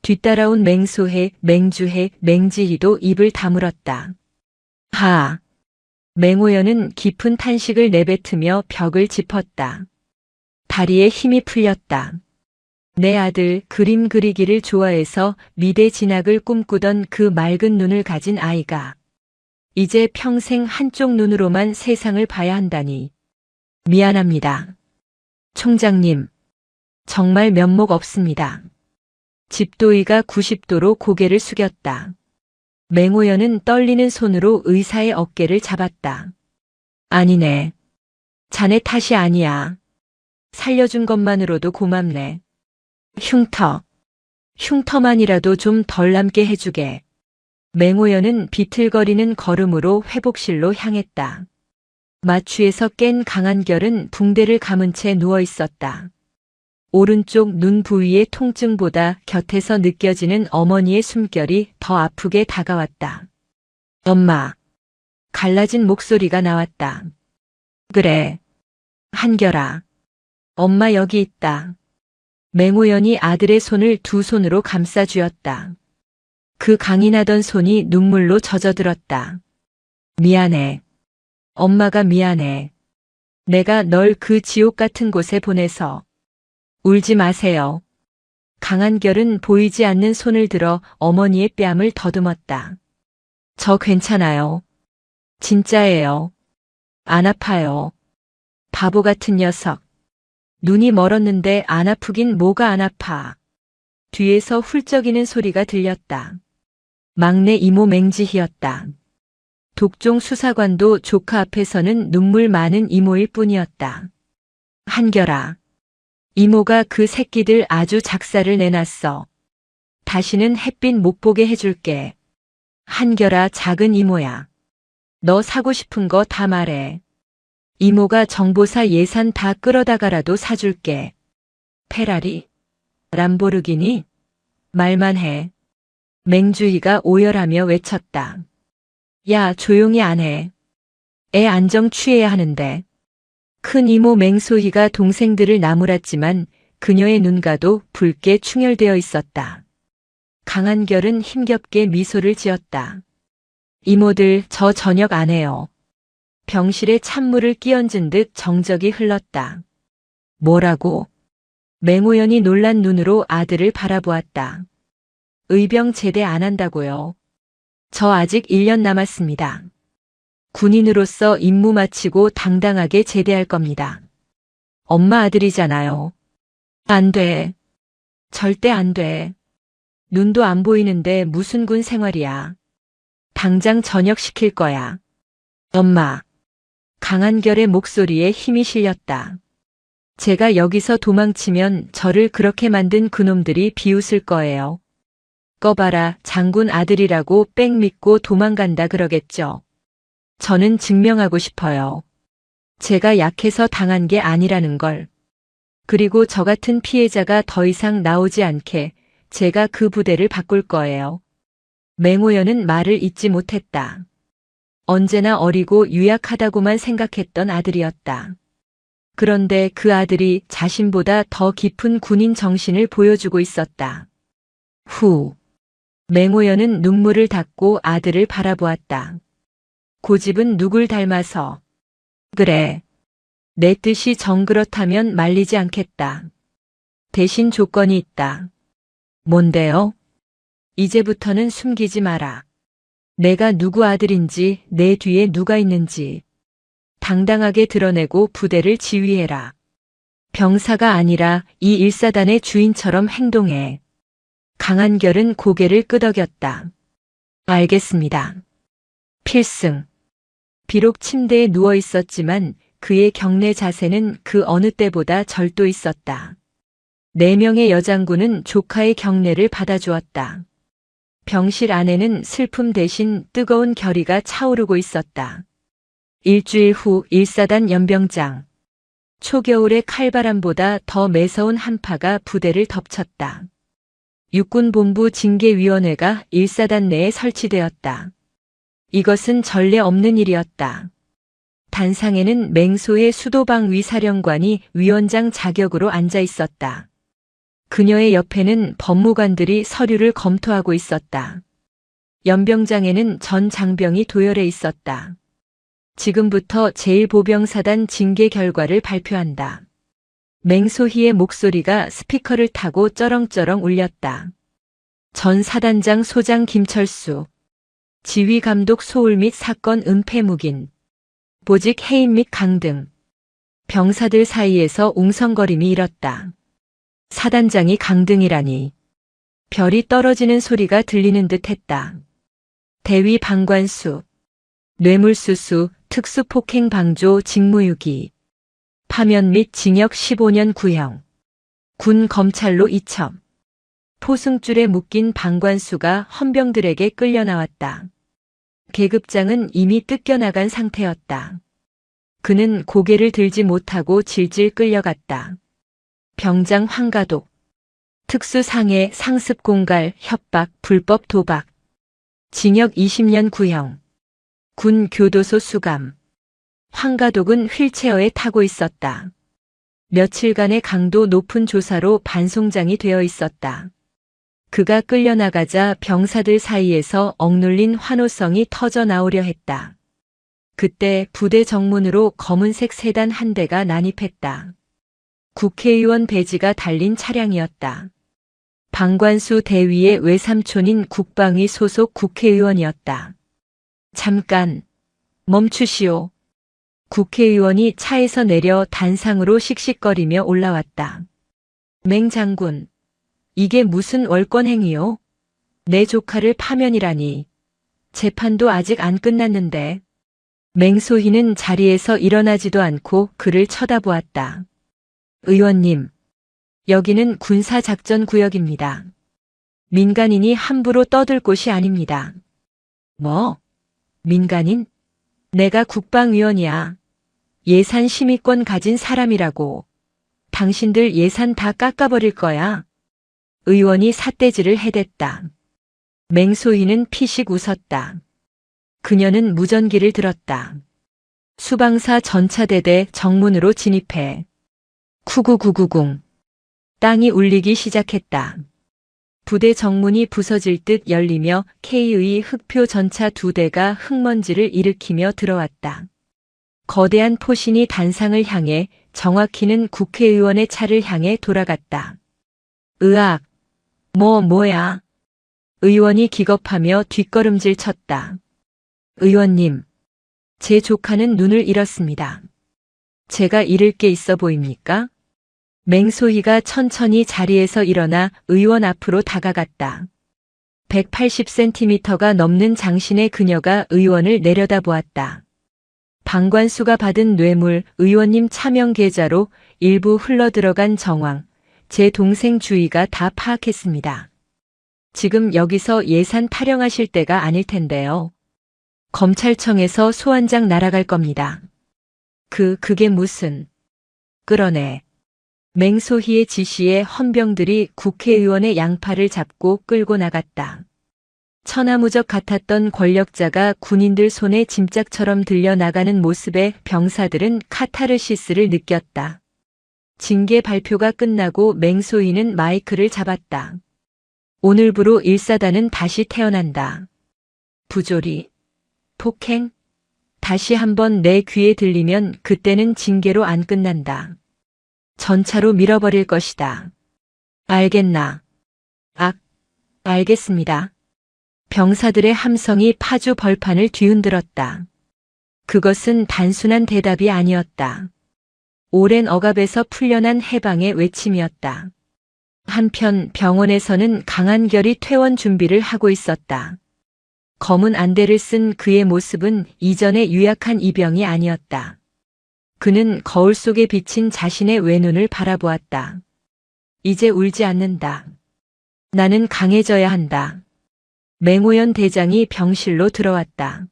뒤따라온 맹소해, 맹주해, 맹지희도 입을 다물었다. 하. 맹호연은 깊은 탄식을 내뱉으며 벽을 짚었다. 다리에 힘이 풀렸다. 내 아들 그림 그리기를 좋아해서 미대 진학을 꿈꾸던 그 맑은 눈을 가진 아이가 이제 평생 한쪽 눈으로만 세상을 봐야 한다니. 미안합니다. 총장님. 정말 면목 없습니다. 집도의가 90도로 고개를 숙였다. 맹호연은 떨리는 손으로 의사의 어깨를 잡았다. 아니네. 자네 탓이 아니야. 살려준 것만으로도 고맙네. 흉터만이라도 좀 덜 남게 해주게. 맹호연은 비틀거리는 걸음으로 회복실로 향했다. 마취에서 깬 강한결은 붕대를 감은 채 누워 있었다. 오른쪽 눈 부위의 통증보다 곁에서 느껴지는 어머니의 숨결이 더 아프게 다가왔다. 엄마. 갈라진 목소리가 나왔다. 그래. 한결아. 엄마 여기 있다. 맹호연이 아들의 손을 두 손으로 감싸 쥐었다. 그 강인하던 손이 눈물로 젖어들었다. 미안해. 엄마가 미안해. 내가 널 그 지옥 같은 곳에 보내서. 울지 마세요. 강한결은 보이지 않는 손을 들어 어머니의 뺨을 더듬었다. 저 괜찮아요. 진짜예요. 안 아파요. 바보 같은 녀석. 눈이 멀었는데 안 아프긴 뭐가 안 아파. 뒤에서 훌쩍이는 소리가 들렸다. 막내 이모 맹지희였다. 독종 수사관도 조카 앞에서는 눈물 많은 이모일 뿐이었다. 한결아. 이모가 그 새끼들 아주 작사를 내놨어. 다시는 햇빛 못 보게 해줄게. 한결아 작은 이모야. 너 사고 싶은 거 다 말해. 이모가 정보사 예산 다 끌어다가라도 사줄게. 페라리? 람보르기니? 말만 해. 맹주희가 오열하며 외쳤다. 야, 조용히 안 해. 애 안정 취해야 하는데. 큰 이모 맹소희가 동생들을 나무랐지만 그녀의 눈가도 붉게 충혈되어 있었다. 강한결은 힘겹게 미소를 지었다. 이모들 저 저녁 안 해요. 병실에 찬물을 끼얹은 듯 정적이 흘렀다. 뭐라고? 맹호연이 놀란 눈으로 아들을 바라보았다. 의병 제대 안 한다고요. 저 아직 1년 남았습니다. 군인으로서 임무 마치고 당당하게 제대할 겁니다. 엄마 아들이잖아요. 안 돼. 절대 안 돼. 눈도 안 보이는데 무슨 군 생활이야. 당장 전역시킬 거야. 엄마. 강한결의 목소리에 힘이 실렸다. 제가 여기서 도망치면 저를 그렇게 만든 그놈들이 비웃을 거예요. 꺼봐라, 장군 아들이라고 빽 믿고 도망간다 그러겠죠. 저는 증명하고 싶어요. 제가 약해서 당한 게 아니라는 걸. 그리고 저 같은 피해자가 더 이상 나오지 않게 제가 그 부대를 바꿀 거예요. 맹호연은 말을 잇지 못했다. 언제나 어리고 유약하다고만 생각했던 아들이었다. 그런데 그 아들이 자신보다 더 깊은 군인 정신을 보여주고 있었다. 후. 맹호연은 눈물을 닦고 아들을 바라보았다. 고집은 누굴 닮아서. 그래. 내 뜻이 정그렇다면 말리지 않겠다. 대신 조건이 있다. 뭔데요? 이제부터는 숨기지 마라. 내가 누구 아들인지, 내 뒤에 누가 있는지 당당하게 드러내고 부대를 지휘해라. 병사가 아니라 이 1사단의 주인처럼 행동해. 강한결은 고개를 끄덕였다. 알겠습니다. 필승. 비록 침대에 누워 있었지만 그의 경내 자세는 그 어느 때보다 절도 있었다. 4명의 여장군은 조카의 경례를 받아주었다. 병실 안에는 슬픔 대신 뜨거운 결의가 차오르고 있었다. 일주일 후 1사단 연병장. 초겨울의 칼바람보다 더 매서운 한파가 부대를 덮쳤다. 육군본부 징계위원회가 1사단 내에 설치되었다. 이것은 전례 없는 일이었다. 단상에는 맹소의 수도방 위사령관이 위원장 자격으로 앉아 있었다. 그녀의 옆에는 법무관들이 서류를 검토하고 있었다. 연병장에는 전 장병이 도열해 있었다. 지금부터 제1보병사단 징계 결과를 발표한다. 맹소희의 목소리가 스피커를 타고 쩌렁쩌렁 울렸다. 전 사단장 소장 김철수, 지휘감독 소울 및 사건 은폐 묵인, 보직 해임 및 강등. 병사들 사이에서 웅성거림이 일었다. 사단장이 강등이라니. 별이 떨어지는 소리가 들리는 듯 했다. 대위 방관수, 뇌물수수, 특수폭행 방조 직무유기, 파면 및 징역 15년 구형, 군 검찰로 이첩. 포승줄에 묶인 방관수가 헌병들에게 끌려 나왔다. 계급장은 이미 뜯겨나간 상태였다. 그는 고개를 들지 못하고 질질 끌려갔다. 병장 황가독. 특수상해, 상습 공갈, 협박, 불법 도박. 징역 20년 구형. 군 교도소 수감. 황가독은 휠체어에 타고 있었다. 며칠간의 강도 높은 조사로 반송장이 되어 있었다. 그가 끌려나가자 병사들 사이에서 억눌린 환호성이 터져 나오려 했다. 그때 부대 정문으로 검은색 세단 한 대가 난입했다. 국회의원 배지가 달린 차량이었다. 방관수 대위의 외삼촌인 국방위 소속 국회의원이었다. 잠깐, 멈추시오. 국회의원이 차에서 내려 단상으로 씩씩거리며 올라왔다. 맹 장군, 이게 무슨 월권행위요? 내 조카를 파면이라니. 재판도 아직 안 끝났는데. 맹소희는 자리에서 일어나지도 않고 그를 쳐다보았다. 의원님, 여기는 군사작전구역입니다. 민간인이 함부로 떠들 곳이 아닙니다. 뭐? 민간인? 내가 국방위원이야. 예산 심의권 가진 사람이라고. 당신들 예산 다 깎아버릴 거야. 의원이 삿대질을 해댔다. 맹소희는 피식 웃었다. 그녀는 무전기를 들었다. 수방사 전차대대 정문으로 진입해. 쿠구구구궁. 땅이 울리기 시작했다. 부대 정문이 부서질 듯 열리며 K의 흑표 전차 2대가 흙먼지를 일으키며 들어왔다. 거대한 포신이 단상을 향해, 정확히는 국회의원의 차를 향해 돌아갔다. 으악! 뭐야? 의원이 기겁하며 뒷걸음질 쳤다. 의원님, 제 조카는 눈을 잃었습니다. 제가 잃을 게 있어 보입니까? 맹소희가 천천히 자리에서 일어나 의원 앞으로 다가갔다. 180cm가 넘는 장신의 그녀가 의원을 내려다보았다. 방관수가 받은 뇌물, 의원님 차명 계좌로 일부 흘러들어간 정황, 제 동생 주희가 다 파악했습니다. 지금 여기서 예산 타령하실 때가 아닐 텐데요. 검찰청에서 소환장 날아갈 겁니다. 그게 무슨... 끌어내. 맹소희의 지시에 헌병들이 국회의원의 양팔을 잡고 끌고 나갔다. 천하무적 같았던 권력자가 군인들 손에 짐짝처럼 들려나가는 모습에 병사들은 카타르시스를 느꼈다. 징계 발표가 끝나고 맹소희는 마이크를 잡았다. 오늘부로 1사단은 다시 태어난다. 부조리, 폭행, 다시 한번 내 귀에 들리면 그때는 징계로 안 끝난다. 전차로 밀어버릴 것이다. 알겠나? 알겠습니다. 병사들의 함성이 파주 벌판을 뒤흔들었다. 그것은 단순한 대답이 아니었다. 오랜 억압에서 풀려난 해방의 외침이었다. 한편 병원에서는 강한결이 퇴원 준비를 하고 있었다. 검은 안대를 쓴 그의 모습은 이전의 유약한 이병이 아니었다. 그는 거울 속에 비친 자신의 외눈을 바라보았다. 이제 울지 않는다. 나는 강해져야 한다. 맹호연 대장이 병실로 들어왔다.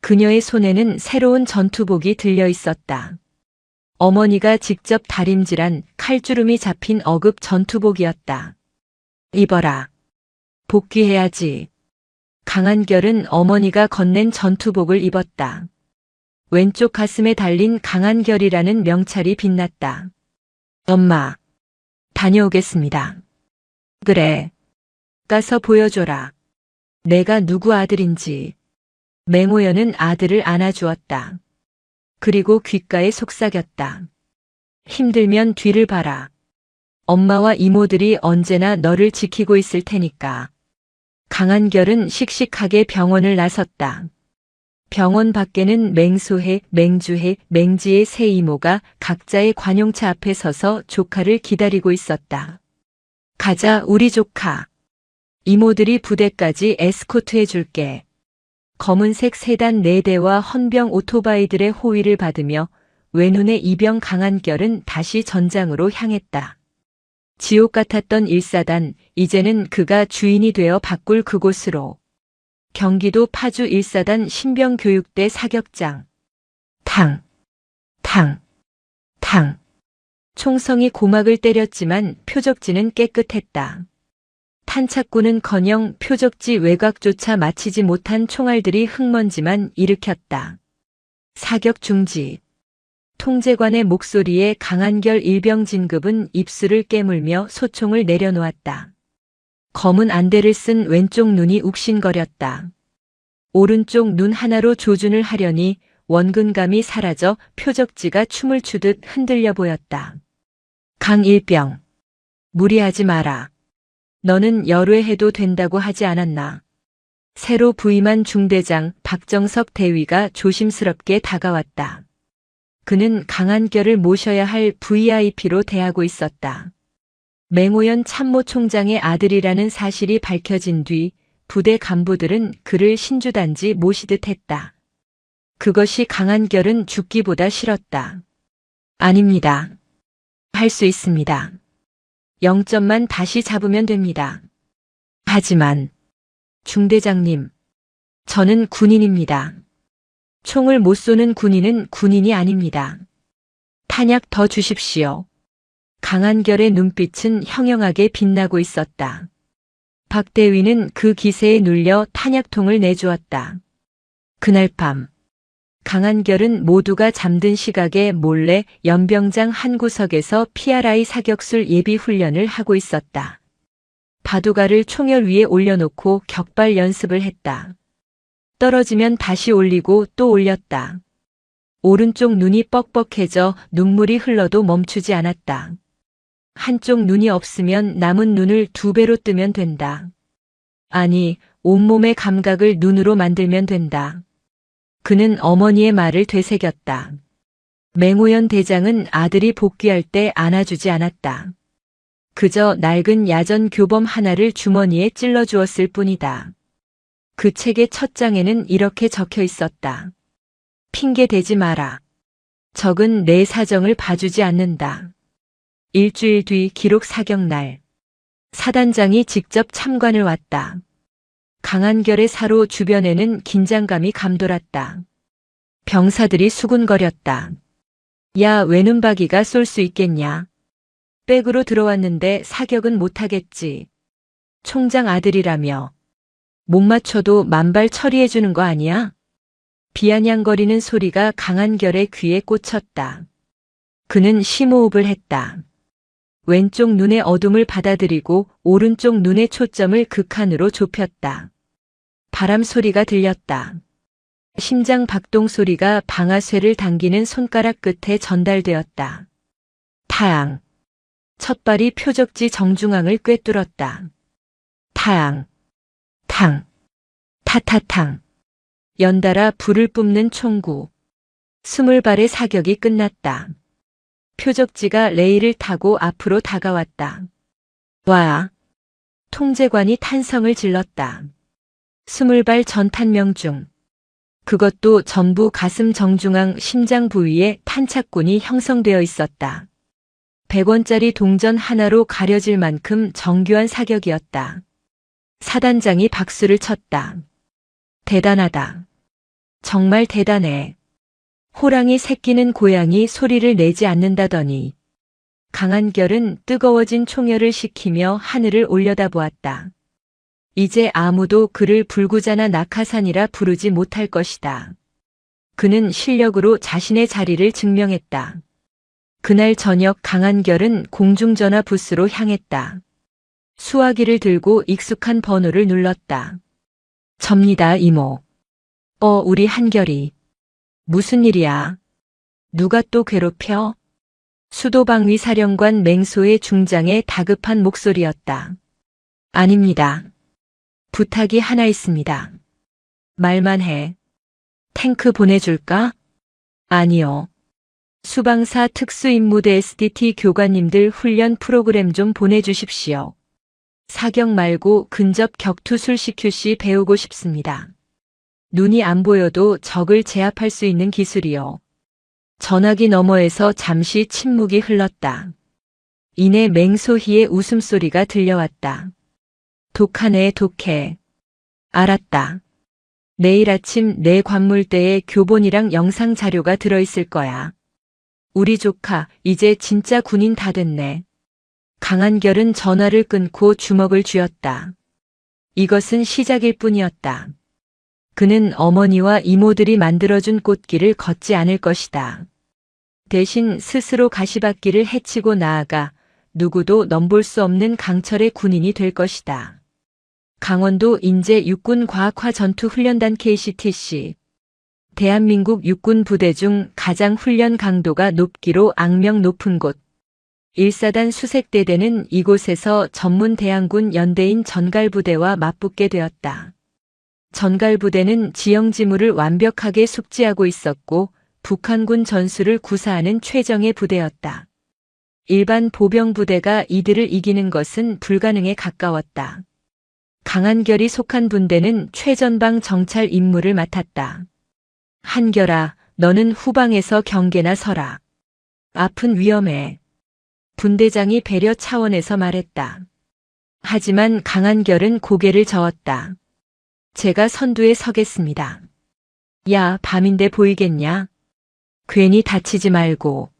그녀의 손에는 새로운 전투복이 들려 있었다. 어머니가 직접 다림질한 칼주름이 잡힌 어급 전투복이었다. 입어라. 복귀해야지. 강한결은 어머니가 건넨 전투복을 입었다. 왼쪽 가슴에 달린 강한결이라는 명찰이 빛났다. 엄마, 다녀오겠습니다. 그래. 가서 보여줘라. 내가 누구 아들인지. 맹호연은 아들을 안아주었다. 그리고 귓가에 속삭였다. 힘들면 뒤를 봐라. 엄마와 이모들이 언제나 너를 지키고 있을 테니까. 강한결은 씩씩하게 병원을 나섰다. 병원 밖에는 맹소혜, 맹주혜, 맹지의 세 이모가 각자의 관용차 앞에 서서 조카를 기다리고 있었다. 가자, 우리 조카. 이모들이 부대까지 에스코트해 줄게. 검은색 세단 4대와 헌병 오토바이들의 호위를 받으며 외눈의 이병 강한결은 다시 전장으로 향했다. 지옥 같았던 1사단, 이제는 그가 주인이 되어 바꿀 그곳으로. 경기도 파주 1사단 신병교육대 사격장. 탕, 탕, 탕. 총성이 고막을 때렸지만 표적지는 깨끗했다. 탄착구는커녕 표적지 외곽조차 마치지 못한 총알들이 흙먼지만 일으켰다. 사격 중지. 통제관의 목소리에 강한결 일병 진급은 입술을 깨물며 소총을 내려놓았다. 검은 안대를 쓴 왼쪽 눈이 욱신거렸다. 오른쪽 눈 하나로 조준을 하려니 원근감이 사라져 표적지가 춤을 추듯 흔들려 보였다. 강일병. 무리하지 마라. 너는 열외해도 된다고 하지 않았나. 새로 부임한 중대장 박정석 대위가 조심스럽게 다가왔다. 그는 강한결을 모셔야 할 VIP로 대하고 있었다. 맹오연 참모총장의 아들이라는 사실이 밝혀진 뒤 부대 간부들은 그를 신주단지 모시듯 했다. 그것이 강한결은 죽기보다 싫었다. 아닙니다. 할 수 있습니다. 0점만 다시 잡으면 됩니다. 하지만 중대장님, 저는 군인입니다. 총을 못 쏘는 군인은 군인이 아닙니다. 탄약 더 주십시오. 강한결의 눈빛은 형형하게 빛나고 있었다. 박 대위는 그 기세에 눌려 탄약통을 내주었다. 그날 밤 강한결은 모두가 잠든 시각에 몰래 연병장 한 구석에서 PRI 사격술 예비 훈련을 하고 있었다. 바둑알을 총열 위에 올려놓고 격발 연습을 했다. 떨어지면 다시 올리고 또 올렸다. 오른쪽 눈이 뻑뻑해져 눈물이 흘러도 멈추지 않았다. 한쪽 눈이 없으면 남은 눈을 2배로 뜨면 된다. 아니, 온몸의 감각을 눈으로 만들면 된다. 그는 어머니의 말을 되새겼다. 맹오연 대장은 아들이 복귀할 때 안아주지 않았다. 그저 낡은 야전 교범 하나를 주머니에 찔러주었을 뿐이다. 그 책의 첫 장에는 이렇게 적혀 있었다. 핑계 대지 마라. 적은 내 사정을 봐주지 않는다. 일주일 뒤 기록 사격날. 사단장이 직접 참관을 왔다. 강한결의 사로 주변에는 긴장감이 감돌았다. 병사들이 수군거렸다. 야, 외눈박이가 쏠 수 있겠냐? 백으로 들어왔는데 사격은 못하겠지. 총장 아들이라며. 못 맞춰도 만발 처리해주는 거 아니야? 비아냥거리는 소리가 강한결의 귀에 꽂혔다. 그는 심호흡을 했다. 왼쪽 눈의 어둠을 받아들이고 오른쪽 눈의 초점을 극한으로 좁혔다. 바람 소리가 들렸다. 심장 박동 소리가 방아쇠를 당기는 손가락 끝에 전달되었다. 타앙. 첫발이 표적지 정중앙을 꿰뚫었다. 타앙. 탕. 타타탕. 연달아 불을 뿜는 총구. 20발의 사격이 끝났다. 표적지가 레일을 타고 앞으로 다가왔다. 와! 통제관이 탄성을 질렀다. 20발 전탄명 중. 그것도 전부 가슴 정중앙 심장 부위에 탄착군이 형성되어 있었다. 100원짜리 동전 하나로 가려질 만큼 정교한 사격이었다. 사단장이 박수를 쳤다. 대단하다. 정말 대단해. 호랑이 새끼는 고양이 소리를 내지 않는다더니. 강한결은 뜨거워진 총열을 식히며 하늘을 올려다보았다. 이제 아무도 그를 불구자나 낙하산이라 부르지 못할 것이다. 그는 실력으로 자신의 자리를 증명했다. 그날 저녁 강한결은 공중전화 부스로 향했다. 수화기를 들고 익숙한 번호를 눌렀다. 접니다, 이모. 우리 한결이. 무슨 일이야? 누가 또 괴롭혀? 수도방위 사령관 맹소의 중장의 다급한 목소리였다. 아닙니다. 부탁이 하나 있습니다. 말만 해. 탱크 보내줄까? 아니요. 수방사 특수임무대 SDT 교관님들 훈련 프로그램 좀 보내주십시오. 사격 말고 근접 격투술 CQC 배우고 싶습니다. 눈이 안 보여도 적을 제압할 수 있는 기술이요. 전화기 너머에서 잠시 침묵이 흘렀다. 이내 맹소희의 웃음소리가 들려왔다. 독하네, 독해. 알았다. 내일 아침 내 관물대에 교본이랑 영상 자료가 들어있을 거야. 우리 조카 이제 진짜 군인 다 됐네. 강한결은 전화를 끊고 주먹을 쥐었다. 이것은 시작일 뿐이었다. 그는 어머니와 이모들이 만들어준 꽃길을 걷지 않을 것이다. 대신 스스로 가시밭길을 헤치고 나아가 누구도 넘볼 수 없는 강철의 군인이 될 것이다. 강원도 인제 육군과학화 전투훈련단 KCTC. 대한민국 육군 부대 중 가장 훈련 강도가 높기로 악명 높은 곳. 1사단 수색대대는 이곳에서 전문 대항군 연대인 전갈부대와 맞붙게 되었다. 전갈부대는 지형지물을 완벽하게 숙지하고 있었고 북한군 전술을 구사하는 최정예 부대였다. 일반 보병 부대가 이들을 이기는 것은 불가능에 가까웠다. 강한결이 속한 분대는 최전방 정찰 임무를 맡았다. 한결아, 너는 후방에서 경계나 서라. 앞은 위험해. 분대장이 배려 차원에서 말했다. 하지만 강한결은 고개를 저었다. 제가 선두에 서겠습니다. 야, 밤인데 보이겠냐? 괜히 다치지 말고.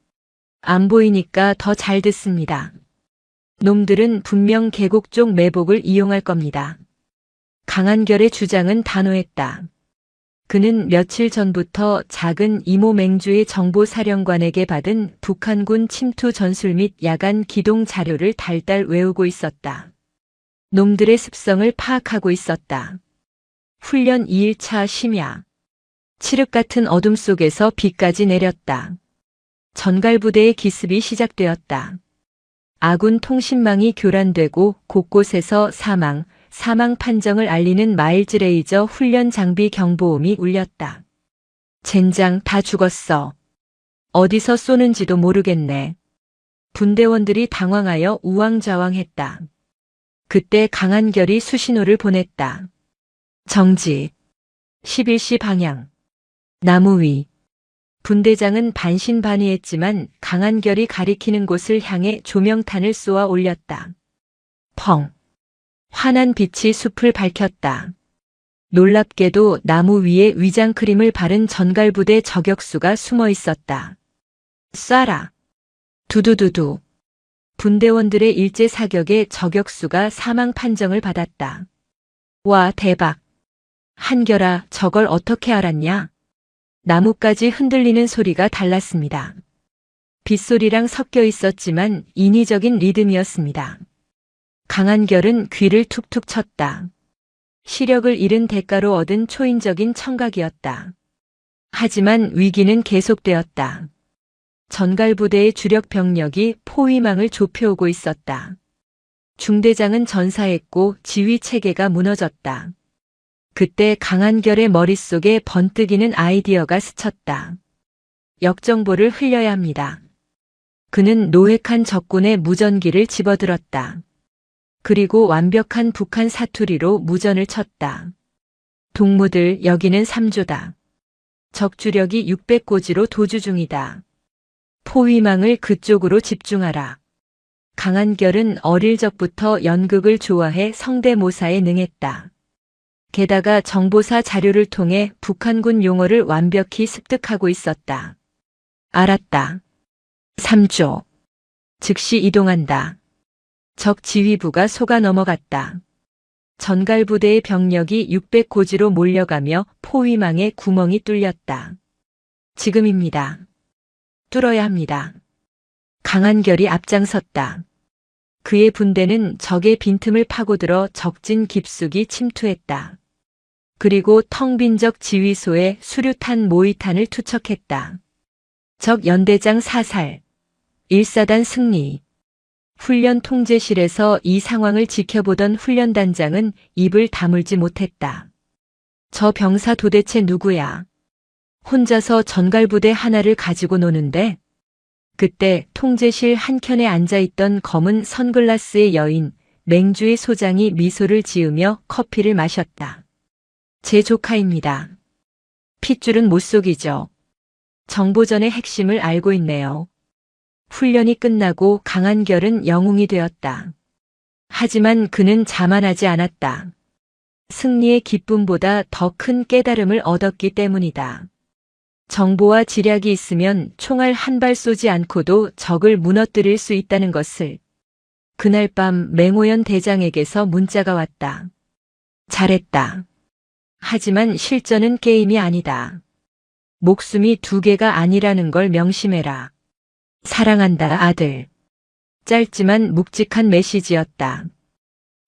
안 보이니까 더 잘 듣습니다. 놈들은 분명 계곡 쪽 매복을 이용할 겁니다. 강한결의 주장은 단호했다. 그는 며칠 전부터 작은 이모 맹주의 정보사령관에게 받은 북한군 침투 전술 및 야간 기동 자료를 달달 외우고 있었다. 놈들의 습성을 파악하고 있었다. 훈련 2일차 심야. 칠흑 같은 어둠 속에서 비까지 내렸다. 전갈부대의 기습이 시작되었다. 아군 통신망이 교란되고 곳곳에서 사망 판정을 알리는 마일즈 레이저 훈련 장비 경보음이 울렸다. 젠장, 다 죽었어. 어디서 쏘는지도 모르겠네. 분대원들이 당황하여 우왕좌왕했다. 그때 강한결이 수신호를 보냈다. 정지. 11시 방향. 나무 위. 분대장은 반신반의했지만 강한결이 가리키는 곳을 향해 조명탄을 쏘아 올렸다. 펑. 환한 빛이 숲을 밝혔다. 놀랍게도 나무 위에 위장크림을 바른 전갈부대 저격수가 숨어 있었다. 쏴라. 두두두두. 분대원들의 일제 사격에 저격수가 사망 판정을 받았다. 와, 대박. 한결아, 저걸 어떻게 알았냐? 나무까지 흔들리는 소리가 달랐습니다. 빗소리랑 섞여 있었지만 인위적인 리듬이었습니다. 강한결은 귀를 툭툭 쳤다. 시력을 잃은 대가로 얻은 초인적인 청각이었다. 하지만 위기는 계속되었다. 전갈부대의 주력 병력이 포위망을 좁혀오고 있었다. 중대장은 전사했고 지휘 체계가 무너졌다. 그때 강한결의 머릿속에 번뜩이는 아이디어가 스쳤다. 역정보를 흘려야 합니다. 그는 노획한 적군의 무전기를 집어들었다. 그리고 완벽한 북한 사투리로 무전을 쳤다. 동무들, 여기는 3조다. 적주력이 600고지로 도주 중이다. 포위망을 그쪽으로 집중하라. 강한결은 어릴 적부터 연극을 좋아해 성대모사에 능했다. 게다가 정보사 자료를 통해 북한군 용어를 완벽히 습득하고 있었다. 알았다. 3조. 즉시 이동한다. 적 지휘부가 속아 넘어갔다. 전갈부대의 병력이 600고지로 몰려가며 포위망에 구멍이 뚫렸다. 지금입니다. 뚫어야 합니다. 강한결이 앞장섰다. 그의 분대는 적의 빈틈을 파고들어 적진 깊숙이 침투했다. 그리고 텅 빈 적 지휘소에 수류탄 모의탄을 투척했다. 적 연대장 사살. 1사단 승리. 훈련 통제실에서 이 상황을 지켜보던 훈련단장은 입을 다물지 못했다. 저 병사 도대체 누구야? 혼자서 전갈부대 하나를 가지고 노는데? 그때 통제실 한켠에 앉아있던 검은 선글라스의 여인, 맹주의 소장이 미소를 지으며 커피를 마셨다. 제 조카입니다. 핏줄은 못 속이죠. 정보전의 핵심을 알고 있네요. 훈련이 끝나고 강한결은 영웅이 되었다. 하지만 그는 자만하지 않았다. 승리의 기쁨보다 더 큰 깨달음을 얻었기 때문이다. 정보와 지략이 있으면 총알 한 발 쏘지 않고도 적을 무너뜨릴 수 있다는 것을. 그날 밤 맹호연 대장에게서 문자가 왔다. 잘했다. 하지만 실전은 게임이 아니다. 목숨이 2개가 아니라는 걸 명심해라. 사랑한다, 아들. 짧지만 묵직한 메시지였다.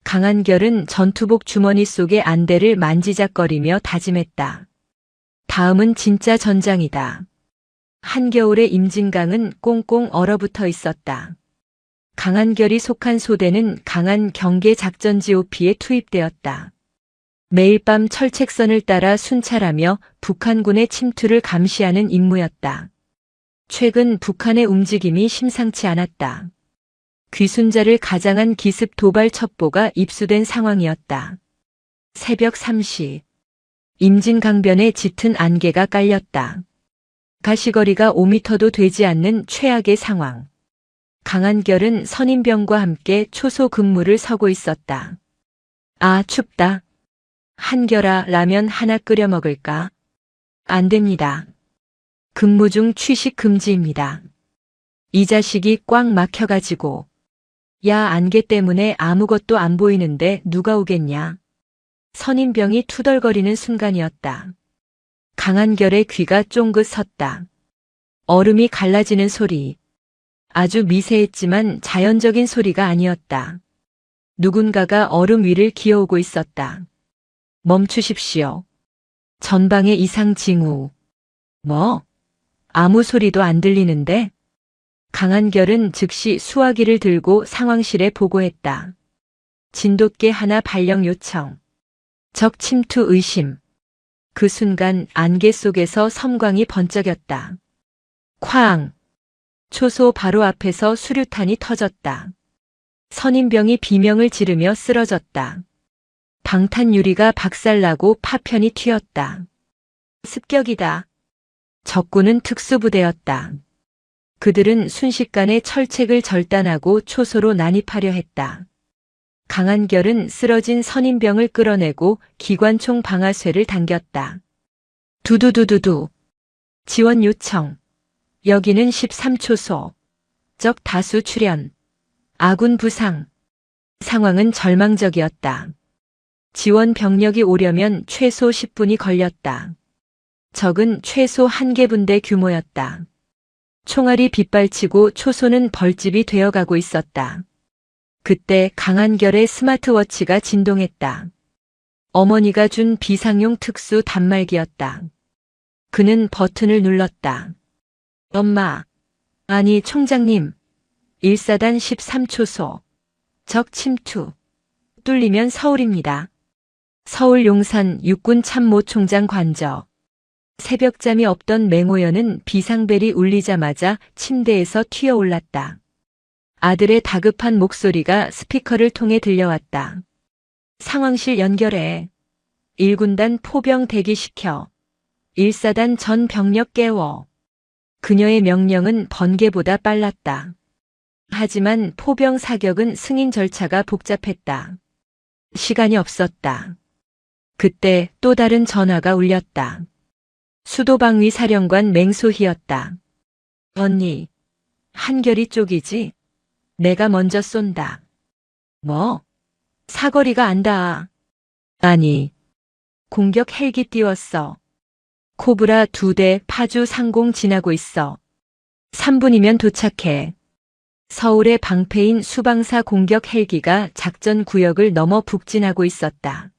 강한결은 전투복 주머니 속의 안대를 만지작거리며 다짐했다. 다음은 진짜 전장이다. 한겨울의 임진강은 꽁꽁 얼어붙어 있었다. 강한결이 속한 소대는 강한 경계 작전 GOP에 투입되었다. 매일 밤 철책선을 따라 순찰하며 북한군의 침투를 감시하는 임무였다. 최근 북한의 움직임이 심상치 않았다. 귀순자를 가장한 기습 도발 첩보가 입수된 상황이었다. 새벽 3시. 임진강변에 짙은 안개가 깔렸다. 가시거리가 5m도 되지 않는 최악의 상황. 강한결은 선임병과 함께 초소 근무를 서고 있었다. 아, 춥다. 한결아, 라면 하나 끓여 먹을까? 안 됩니다. 근무 중 취식 금지입니다. 이 자식이 꽉 막혀가지고. 야, 안개 때문에 아무것도 안 보이는데 누가 오겠냐. 선임병이 투덜거리는 순간이었다. 강한결의 귀가 쫑긋 섰다. 얼음이 갈라지는 소리. 아주 미세했지만 자연적인 소리가 아니었다. 누군가가 얼음 위를 기어오고 있었다. 멈추십시오. 전방에 이상 징후. 뭐? 아무 소리도 안 들리는데? 강한결은 즉시 수화기를 들고 상황실에 보고했다. 진돗개 하나 발령 요청. 적 침투 의심. 그 순간 안개 속에서 섬광이 번쩍였다. 쾅! 초소 바로 앞에서 수류탄이 터졌다. 선임병이 비명을 지르며 쓰러졌다. 방탄 유리가 박살나고 파편이 튀었다. 습격이다. 적군은 특수부대였다. 그들은 순식간에 철책을 절단하고 초소로 난입하려 했다. 강한결은 쓰러진 선임병을 끌어내고 기관총 방아쇠를 당겼다. 두두두두두. 지원 요청. 여기는 13초소. 적 다수 출현. 아군 부상. 상황은 절망적이었다. 지원 병력이 오려면 최소 10분이 걸렸다. 적은 최소 1개 분대 규모였다. 총알이 빗발치고 초소는 벌집이 되어가고 있었다. 그때 강한결의 스마트워치가 진동했다. 어머니가 준 비상용 특수 단말기였다. 그는 버튼을 눌렀다. 엄마. 아니, 총장님. 1사단 13초소. 적 침투. 뚫리면 서울입니다. 서울 용산 육군 참모총장 관저. 새벽잠이 없던 맹호연은 비상벨이 울리자마자 침대에서 튀어올랐다. 아들의 다급한 목소리가 스피커를 통해 들려왔다. 상황실 연결해. 1군단 포병 대기시켜. 1사단 전 병력 깨워. 그녀의 명령은 번개보다 빨랐다. 하지만 포병 사격은 승인 절차가 복잡했다. 시간이 없었다. 그때 또 다른 전화가 울렸다. 수도방위 사령관 맹소희였다. 언니, 한결이 쪽이지? 내가 먼저 쏜다. 뭐? 사거리가 안 닿아. 아니, 공격 헬기 띄웠어. 코브라 2대 파주 상공 지나고 있어. 3분이면 도착해. 서울의 방패인 수방사 공격 헬기가 작전 구역을 넘어 북진하고 있었다.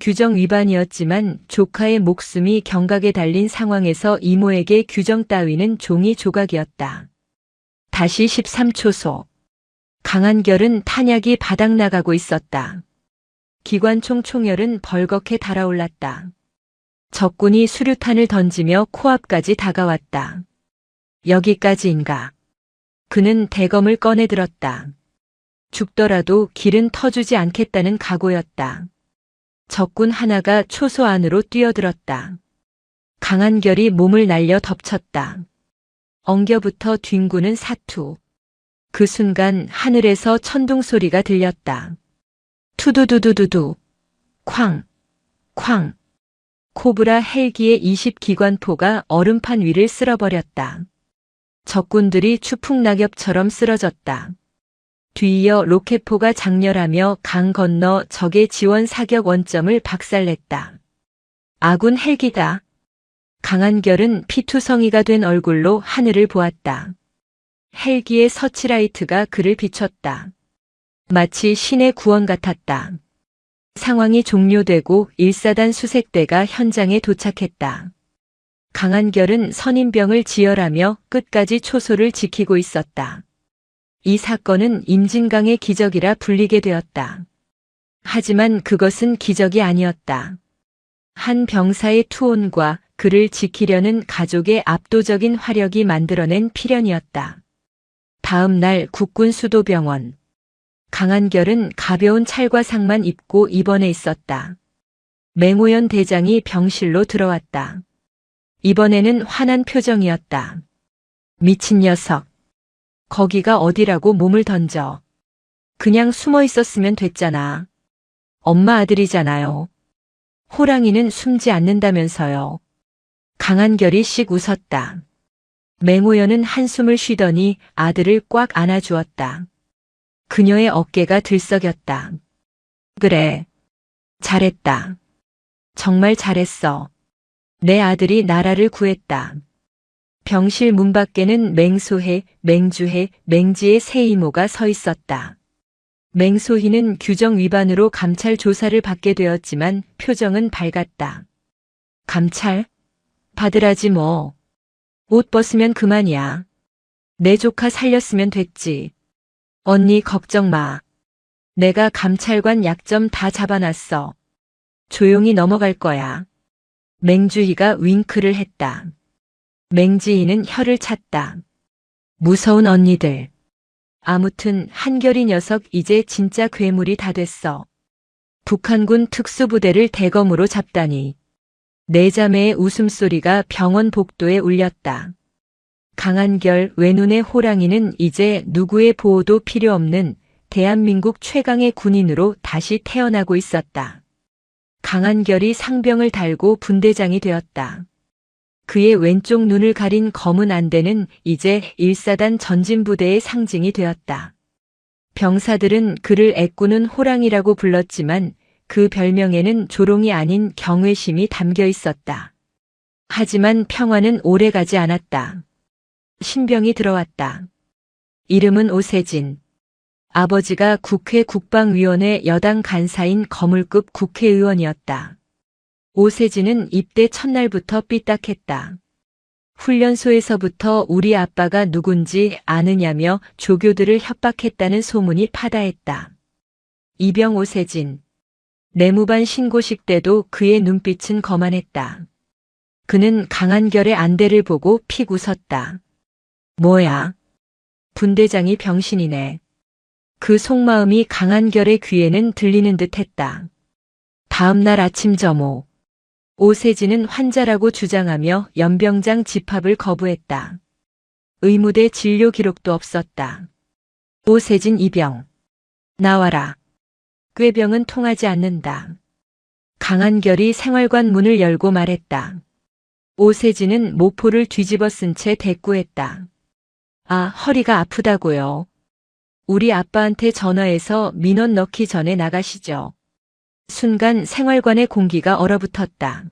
규정 위반이었지만 조카의 목숨이 경각에 달린 상황에서 이모에게 규정 따위는 종이 조각이었다. 다시 13초소. 강한결은 탄약이 바닥나가고 있었다. 기관총 총열은 벌겋게 달아올랐다. 적군이 수류탄을 던지며 코앞까지 다가왔다. 여기까지인가. 그는 대검을 꺼내들었다. 죽더라도 길은 터주지 않겠다는 각오였다. 적군 하나가 초소 안으로 뛰어들었다. 강한결이 몸을 날려 덮쳤다. 엉겨부터 뒹구는 사투. 그 순간 하늘에서 천둥 소리가 들렸다. 투두두두두두. 쾅. 쾅. 코브라 헬기의 20기관포가 얼음판 위를 쓸어버렸다. 적군들이 추풍낙엽처럼 쓰러졌다. 뒤이어 로켓포가 장렬하며 강 건너 적의 지원 사격 원점을 박살냈다. 아군 헬기다. 강한결은 피투성이가 된 얼굴로 하늘을 보았다. 헬기의 서치라이트가 그를 비췄다. 마치 신의 구원 같았다. 상황이 종료되고 1사단 수색대가 현장에 도착했다. 강한결은 선임병을 지혈하며 끝까지 초소를 지키고 있었다. 이 사건은 임진강의 기적이라 불리게 되었다. 하지만 그것은 기적이 아니었다. 한 병사의 투혼과 그를 지키려는 가족의 압도적인 화력이 만들어낸 필연이었다. 다음 날 국군 수도병원. 강한결은 가벼운 찰과상만 입고 입원해 있었다. 맹호연 대장이 병실로 들어왔다. 이번에는 화난 표정이었다. 미친 녀석. 거기가 어디라고 몸을 던져. 그냥 숨어 있었으면 됐잖아. 엄마 아들이잖아요. 호랑이는 숨지 않는다면서요. 강한결이 씩 웃었다. 맹호연은 한숨을 쉬더니 아들을 꽉 안아주었다. 그녀의 어깨가 들썩였다. 그래. 잘했다. 정말 잘했어. 내 아들이 나라를 구했다. 병실 문 밖에는 맹소혜, 맹주혜, 맹지의 세 이모가 서 있었다. 맹소희는 규정 위반으로 감찰 조사를 받게 되었지만 표정은 밝았다. 감찰? 받으라지 뭐. 옷 벗으면 그만이야. 내 조카 살렸으면 됐지. 언니 걱정 마. 내가 감찰관 약점 다 잡아놨어. 조용히 넘어갈 거야. 맹주희가 윙크를 했다. 맹지희는 혀를 찼다. 무서운 언니들. 아무튼 한결이 녀석 이제 진짜 괴물이 다 됐어. 북한군 특수부대를 대검으로 잡다니. 내 자매의 웃음소리가 병원 복도에 울렸다. 강한결 외눈의 호랑이는 이제 누구의 보호도 필요 없는 대한민국 최강의 군인으로 다시 태어나고 있었다. 강한결이 상병을 달고 분대장이 되었다. 그의 왼쪽 눈을 가린 검은 안대는 이제 1사단 전진부대의 상징이 되었다. 병사들은 그를 애꾸는 호랑이라고 불렀지만 그 별명에는 조롱이 아닌 경외심이 담겨 있었다. 하지만 평화는 오래가지 않았다. 신병이 들어왔다. 이름은 오세진. 아버지가 국회 국방위원회 여당 간사인 거물급 국회의원이었다. 오세진은 입대 첫날부터 삐딱했다. 훈련소에서부터 우리 아빠가 누군지 아느냐며 조교들을 협박했다는 소문이 파다했다. 이병 오세진. 내무반 신고식 때도 그의 눈빛은 거만했다. 그는 강한결의 안대를 보고 픽 웃었다. 뭐야? 분대장이 병신이네. 그 속마음이 강한결의 귀에는 들리는 듯했다. 다음 날 아침 점호. 오세진은 환자라고 주장하며 연병장 집합을 거부했다. 의무대 진료 기록도 없었다. 오세진 이병. 나와라. 꾀병은 통하지 않는다. 강한결이 생활관 문을 열고 말했다. 오세진은 모포를 뒤집어 쓴 채 대꾸했다. 아, 허리가 아프다고요. 우리 아빠한테 전화해서 민원 넣기 전에 나가시죠. 순간 생활관의 공기가 얼어붙었다.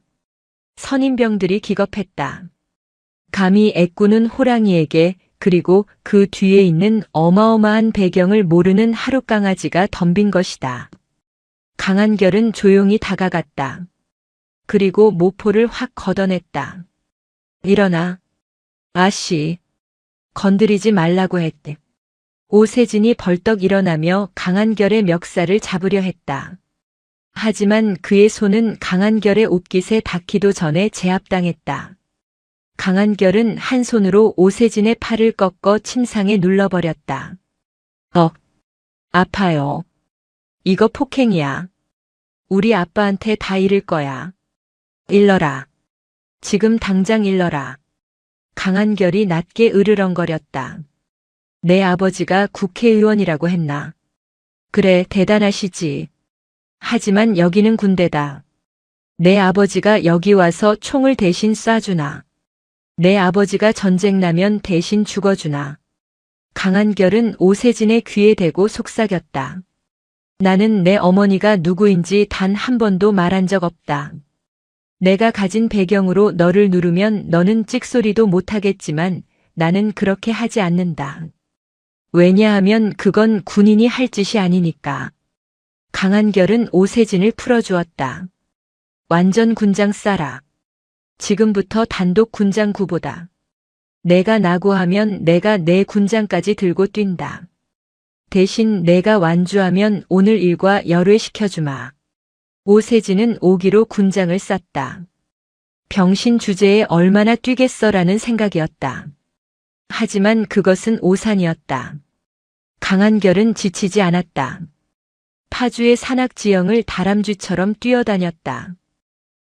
선임병들이 기겁했다. 감히 애꾸는 호랑이에게 그리고 그 뒤에 있는 어마어마한 배경을 모르는 하룻강아지가 덤빈 것이다. 강한결은 조용히 다가갔다. 그리고 모포를 확 걷어냈다. 일어나. 아씨. 건드리지 말라고 했대. 오세진이 벌떡 일어나며 강한결의 멱살을 잡으려 했다. 하지만 그의 손은 강한결의 옷깃에 닿기도 전에 제압당했다. 강한결은 한 손으로 오세진의 팔을 꺾어 침상에 눌러버렸다. 아파요. 이거 폭행이야. 우리 아빠한테 다 이를 거야. 일러라. 지금 당장 일러라. 강한결이 낮게 으르렁거렸다. 내 아버지가 국회의원이라고 했나? 그래, 대단하시지. 하지만 여기는 군대다. 내 아버지가 여기 와서 총을 대신 쏴주나? 내 아버지가 전쟁 나면 대신 죽어주나? 강한결은 오세진의 귀에 대고 속삭였다. 나는 내 어머니가 누구인지 단 한 번도 말한 적 없다. 내가 가진 배경으로 너를 누르면 너는 찍소리도 못하겠지만 나는 그렇게 하지 않는다. 왜냐하면 그건 군인이 할 짓이 아니니까. 강한결은 오세진을 풀어주었다. 완전 군장 싸라. 지금부터 단독 군장 구보다. 내가 나고하면 내가 내 군장까지 들고 뛴다. 대신 내가 완주하면 오늘 일과 열외시켜주마. 오세진은 오기로 군장을 쌌다. 병신 주제에 얼마나 뛰겠어라는 생각이었다. 하지만 그것은 오산이었다. 강한결은 지치지 않았다. 파주의 산악지형을 다람쥐처럼 뛰어다녔다.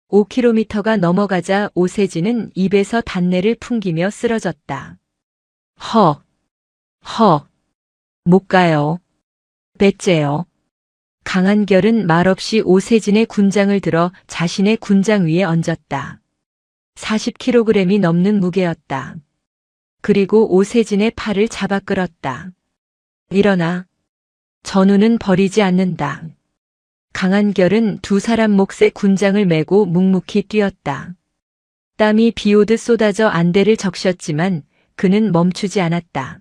5km가 넘어가자 오세진은 입에서 단내를 풍기며 쓰러졌다. 못 가요. 뱃째요. 강한결은 말없이 오세진의 군장을 들어 자신의 군장 위에 얹었다. 40kg이 넘는 무게였다. 그리고 오세진의 팔을 잡아 끌었다. 일어나. 전우는 버리지 않는다. 강한결은 두 사람 몫의 군장을 메고 묵묵히 뛰었다. 땀이 비오듯 쏟아져 안대를 적셨지만 그는 멈추지 않았다.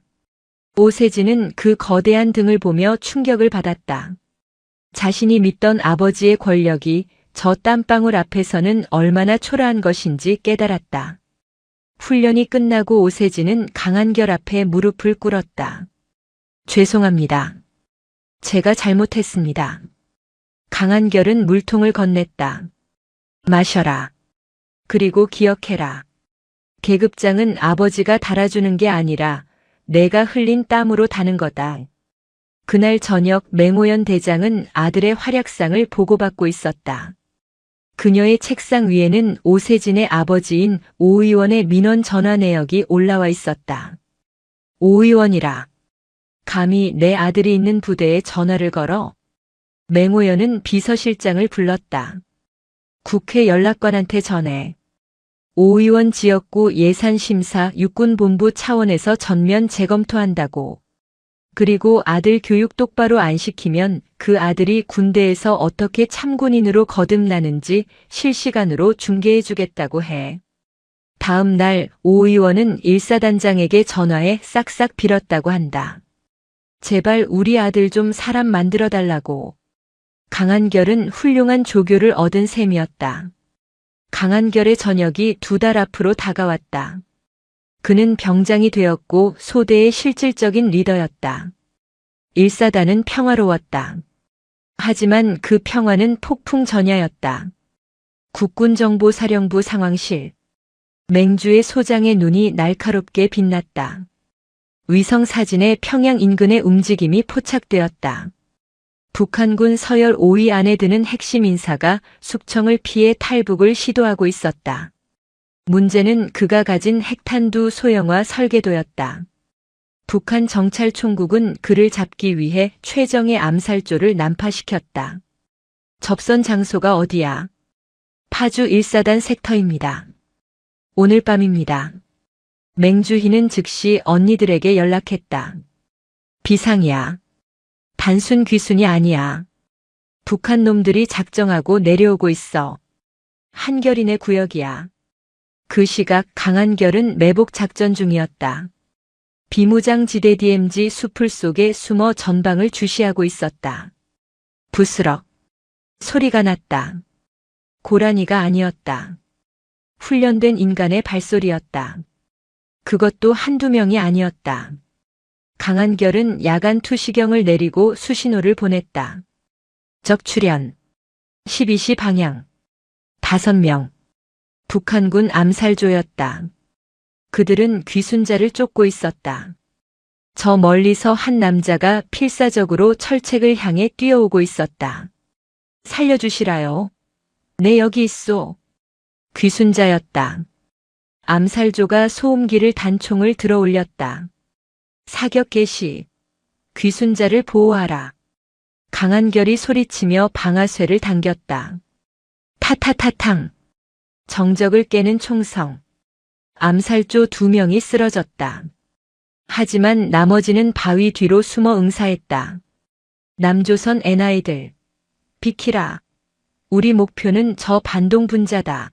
오세진은 그 거대한 등을 보며 충격을 받았다. 자신이 믿던 아버지의 권력이 저 땀방울 앞에서는 얼마나 초라한 것인지 깨달았다. 훈련이 끝나고 오세진은 강한결 앞에 무릎을 꿇었다. 죄송합니다. 제가 잘못했습니다. 강한결은 물통을 건넸다. 마셔라. 그리고 기억해라. 계급장은 아버지가 달아주는 게 아니라 내가 흘린 땀으로 다는 거다. 그날 저녁 맹호연 대장은 아들의 활약상을 보고받고 있었다. 그녀의 책상 위에는 오세진의 아버지인 오 의원의 민원 전화 내역이 올라와 있었다. 오 의원이라. 감히 내 아들이 있는 부대에 전화를 걸어? 맹호연은 비서실장을 불렀다. 국회 연락관한테 전해. 오 의원 지역구 예산심사 육군본부 차원에서 전면 재검토한다고. 그리고 아들 교육 똑바로 안 시키면 그 아들이 군대에서 어떻게 참군인으로 거듭나는지 실시간으로 중계해주겠다고 해. 다음 날 오 의원은 일사단장에게 전화해 싹싹 빌었다고 한다. 제발 우리 아들 좀 사람 만들어달라고. 강한결은 훌륭한 조교를 얻은 셈이었다. 강한결의 전역이 2달 앞으로 다가왔다. 그는 병장이 되었고 소대의 실질적인 리더였다. 일사단은 평화로웠다. 하지만 그 평화는 폭풍전야였다. 국군정보사령부 상황실. 맹주의 소장의 눈이 날카롭게 빛났다. 위성사진에 평양 인근의 움직임이 포착되었다. 북한군 서열 5위 안에 드는 핵심 인사가 숙청을 피해 탈북을 시도하고 있었다. 문제는 그가 가진 핵탄두 소형화 설계도였다. 북한 정찰총국은 그를 잡기 위해 최정의 암살조를 난파시켰다. 접선 장소가 어디야? 파주 1사단 섹터입니다. 오늘 밤입니다. 맹주희는 즉시 언니들에게 연락했다. 비상이야. 단순 귀순이 아니야. 북한 놈들이 작정하고 내려오고 있어. 한결인의 구역이야. 그 시각 강한결은 매복 작전 중이었다. 비무장 지대 DMZ 수풀 속에 숨어 전방을 주시하고 있었다. 부스럭. 소리가 났다. 고라니가 아니었다. 훈련된 인간의 발소리였다. 그것도 한두 명이 아니었다. 강한결은 야간 투시경을 내리고 수신호를 보냈다. 적 출현. 12시 방향. 5명. 북한군 암살조였다. 그들은 귀순자를 쫓고 있었다. 저 멀리서 한 남자가 필사적으로 철책을 향해 뛰어오고 있었다. 살려주시라요. 네, 여기 있소. 귀순자였다. 암살조가 소음기를 단총을 들어 올렸다. 사격 개시. 귀순자를 보호하라. 강한결이 소리치며 방아쇠를 당겼다. 타타타탕. 정적을 깨는 총성. 암살조 2명이 쓰러졌다. 하지만 나머지는 바위 뒤로 숨어 응사했다. 남조선 NI들. 비키라. 우리 목표는 저 반동 분자다.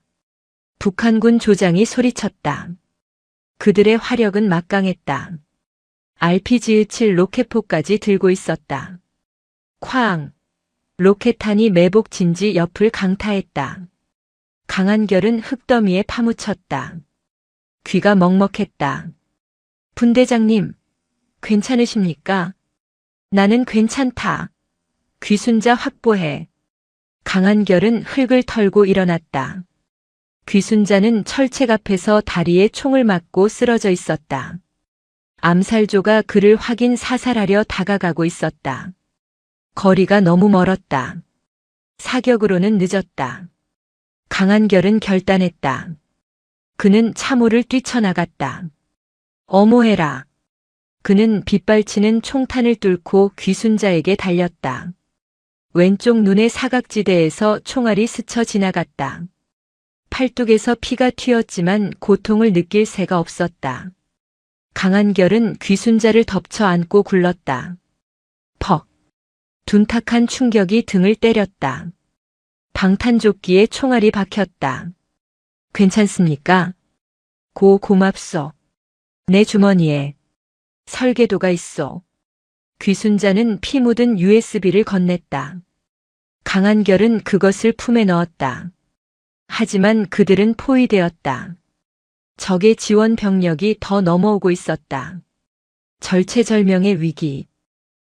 북한군 조장이 소리쳤다. 그들의 화력은 막강했다. RPG-17 로켓포까지 들고 있었다. 쾅! 로켓탄이 매복 진지 옆을 강타했다. 강한결은 흙더미에 파묻혔다. 귀가 먹먹했다. 분대장님, 괜찮으십니까? 나는 괜찮다. 귀순자 확보해. 강한결은 흙을 털고 일어났다. 귀순자는 철책 앞에서 다리에 총을 맞고 쓰러져 있었다. 암살조가 그를 확인 사살하려 다가가고 있었다. 거리가 너무 멀었다. 사격으로는 늦었다. 강한결은 결단했다. 그는 차모를 뛰쳐나갔다. 어모해라. 그는 빗발치는 총탄을 뚫고 귀순자에게 달렸다. 왼쪽 눈의 사각지대에서 총알이 스쳐 지나갔다. 팔뚝에서 피가 튀었지만 고통을 느낄 새가 없었다. 강한결은 귀순자를 덮쳐 안고 굴렀다. 퍽. 둔탁한 충격이 등을 때렸다. 방탄조끼에 총알이 박혔다. 괜찮습니까? 고맙소. 내 주머니에 설계도가 있어. 귀순자는 피 묻은 USB를 건넸다. 강한결은 그것을 품에 넣었다. 하지만 그들은 포위되었다. 적의 지원 병력이 더 넘어오고 있었다. 절체절명의 위기.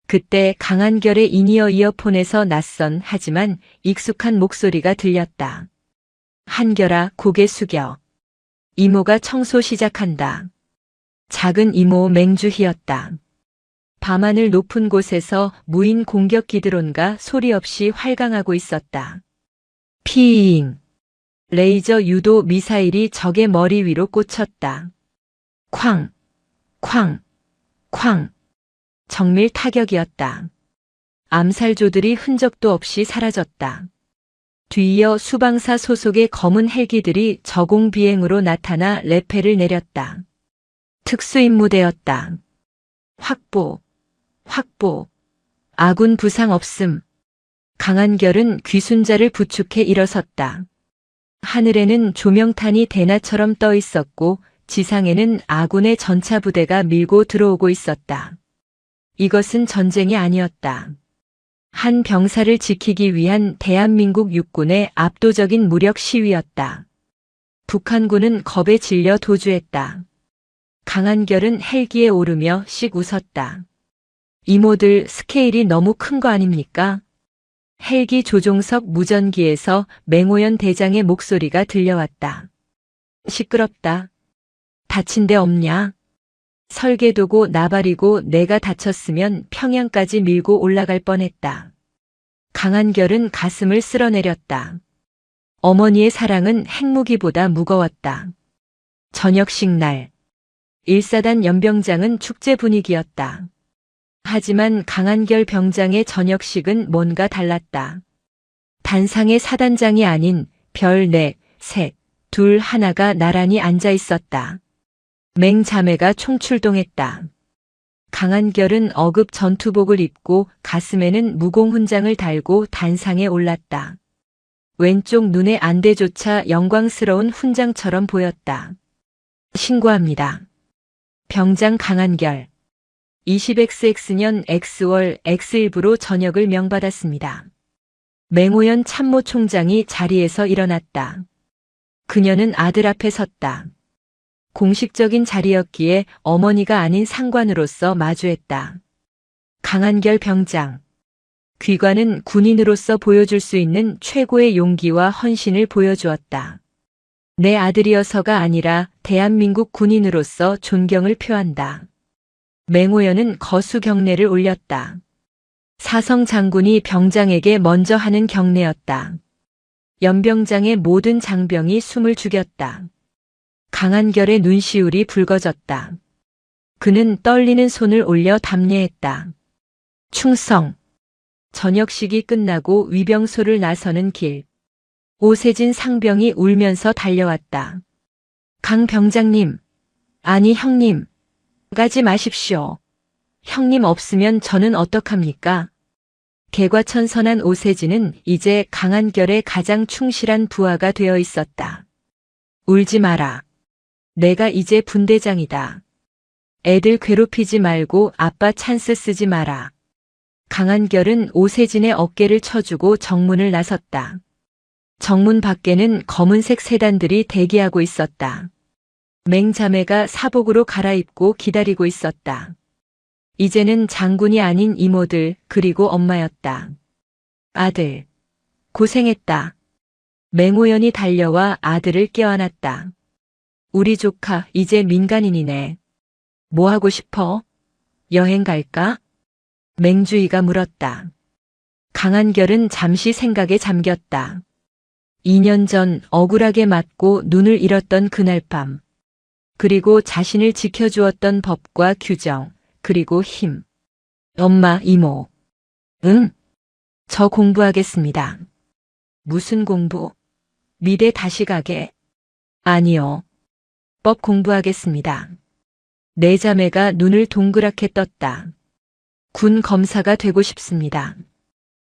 그때 강한결의 인이어 이어폰에서 낯선 하지만 익숙한 목소리가 들렸다. 한결아, 고개 숙여. 이모가 청소 시작한다. 작은 이모 맹주희였다. 밤하늘 높은 곳에서 무인 공격기 드론과 소리 없이 활강하고 있었다. 피잉. 레이저 유도 미사일이 적의 머리 위로 꽂혔다. 쾅, 쾅, 쾅. 정밀 타격이었다. 암살조들이 흔적도 없이 사라졌다. 뒤이어 수방사 소속의 검은 헬기들이 저공 비행으로 나타나 레페를 내렸다. 특수임무대였다. 확보, 확보. 아군 부상 없음. 강한결은 귀순자를 부축해 일어섰다. 하늘에는 조명탄이 대나처럼 떠 있었고 지상에는 아군의 전차부대가 밀고 들어오고 있었다. 이것은 전쟁이 아니었다. 한 병사를 지키기 위한 대한민국 육군의 압도적인 무력 시위였다. 북한군은 겁에 질려 도주했다. 강한결은 헬기에 오르며 씩 웃었다. 이모들, 스케일이 너무 큰 거 아닙니까? 헬기 조종석 무전기에서 맹호연 대장의 목소리가 들려왔다. 시끄럽다. 다친 데 없냐? 설계도고 나발이고 내가 다쳤으면 평양까지 밀고 올라갈 뻔했다. 강한결은 가슴을 쓸어내렸다. 어머니의 사랑은 핵무기보다 무거웠다. 저녁식 날. 1사단 연병장은 축제 분위기였다. 하지만 강한결 병장의 저녁식은 뭔가 달랐다. 단상의 사단장이 아닌 별 4, 셋, 둘, 하나가 나란히 앉아 있었다. 맹자매가 총출동했다. 강한결은 어급 전투복을 입고 가슴에는 무공훈장을 달고 단상에 올랐다. 왼쪽 눈의 안대조차 영광스러운 훈장처럼 보였다. 신고합니다. 병장 강한결. 20XX년 X월 X1부로 전역을 명받았습니다. 맹호연 참모총장이 자리에서 일어났다. 그녀는 아들 앞에 섰다. 공식적인 자리였기에 어머니가 아닌 상관으로서 마주했다. 강한결 병장. 귀관은 군인으로서 보여줄 수 있는 최고의 용기와 헌신을 보여주었다. 내 아들이어서가 아니라 대한민국 군인으로서 존경을 표한다. 맹호연은 거수 경례를 올렸다. 사성 장군이 병장에게 먼저 하는 경례였다. 연병장의 모든 장병이 숨을 죽였다. 강한결의 눈시울이 붉어졌다. 그는 떨리는 손을 올려 답례했다. 충성. 저녁식이 끝나고 위병소를 나서는 길. 오세진 상병이 울면서 달려왔다. 강 병장님. 아니 형님. 가지 마십시오. 형님 없으면 저는 어떡합니까? 개과천선한 오세진은 이제 강한결의 가장 충실한 부하가 되어 있었다. 울지 마라. 내가 이제 분대장이다. 애들 괴롭히지 말고 아빠 찬스 쓰지 마라. 강한결은 오세진의 어깨를 쳐주고 정문을 나섰다. 정문 밖에는 검은색 세단들이 대기하고 있었다. 맹자매가 사복으로 갈아입고 기다리고 있었다. 이제는 장군이 아닌 이모들 그리고 엄마였다. 아들, 고생했다. 맹호연이 달려와 아들을 껴안았다. 우리 조카 이제 민간인이네. 뭐 하고 싶어? 여행 갈까? 맹주희가 물었다. 강한결은 잠시 생각에 잠겼다. 2년 전 억울하게 맞고 눈을 잃었던 그날 밤. 그리고 자신을 지켜주었던 법과 규정, 그리고 힘. 엄마, 이모. 응? 저 공부하겠습니다. 무슨 공부? 미대 다시 가게? 아니요. 법 공부하겠습니다. 내 자매가 눈을 동그랗게 떴다. 군 검사가 되고 싶습니다.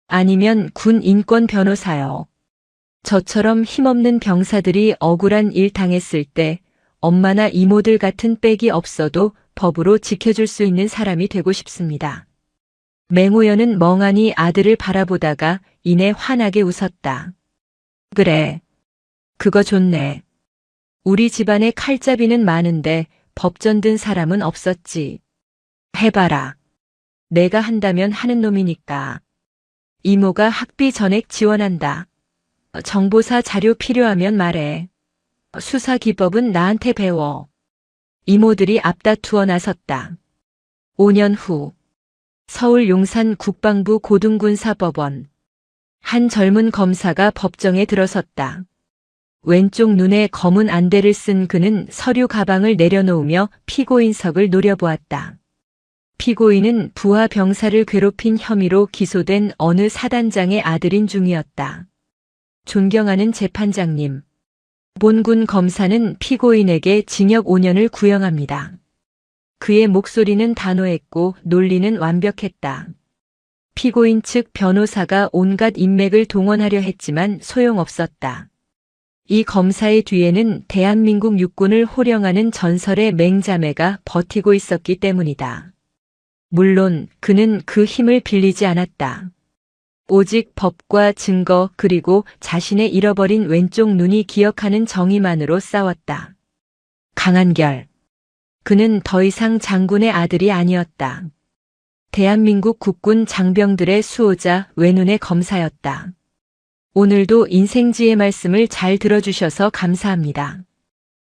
아니면 군 인권 변호사요. 저처럼 힘없는 병사들이 억울한 일 당했을 때 엄마나 이모들 같은 빽이 없어도 법으로 지켜줄 수 있는 사람이 되고 싶습니다. 맹호연은 멍하니 아들을 바라보다가 이내 환하게 웃었다. 그래. 그거 좋네. 우리 집안에 칼잡이는 많은데 법전 든 사람은 없었지. 해봐라. 내가 한다면 하는 놈이니까. 이모가 학비 전액 지원한다. 정보사 자료 필요하면 말해. 수사 기법은 나한테 배워. 이모들이 앞다투어 나섰다. 5년 후 서울 용산 국방부 고등군사법원. 한 젊은 검사가 법정에 들어섰다. 왼쪽 눈에 검은 안대를 쓴 그는 서류 가방을 내려놓으며 피고인석을 노려보았다. 피고인은 부하 병사를 괴롭힌 혐의로 기소된 어느 사단장의 아들인 중이었다. 존경하는 재판장님. 본군 검사는 피고인에게 징역 5년을 구형합니다. 그의 목소리는 단호했고 논리는 완벽했다. 피고인 측 변호사가 온갖 인맥을 동원하려 했지만 소용없었다. 이 검사의 뒤에는 대한민국 육군을 호령하는 전설의 맹자매가 버티고 있었기 때문이다. 물론 그는 그 힘을 빌리지 않았다. 오직 법과 증거 그리고 자신의 잃어버린 왼쪽 눈이 기억하는 정의만으로 싸웠다. 강한결. 그는 더 이상 장군의 아들이 아니었다. 대한민국 국군 장병들의 수호자 외눈의 검사였다. 오늘도 인생지의 말씀을 잘 들어주셔서 감사합니다.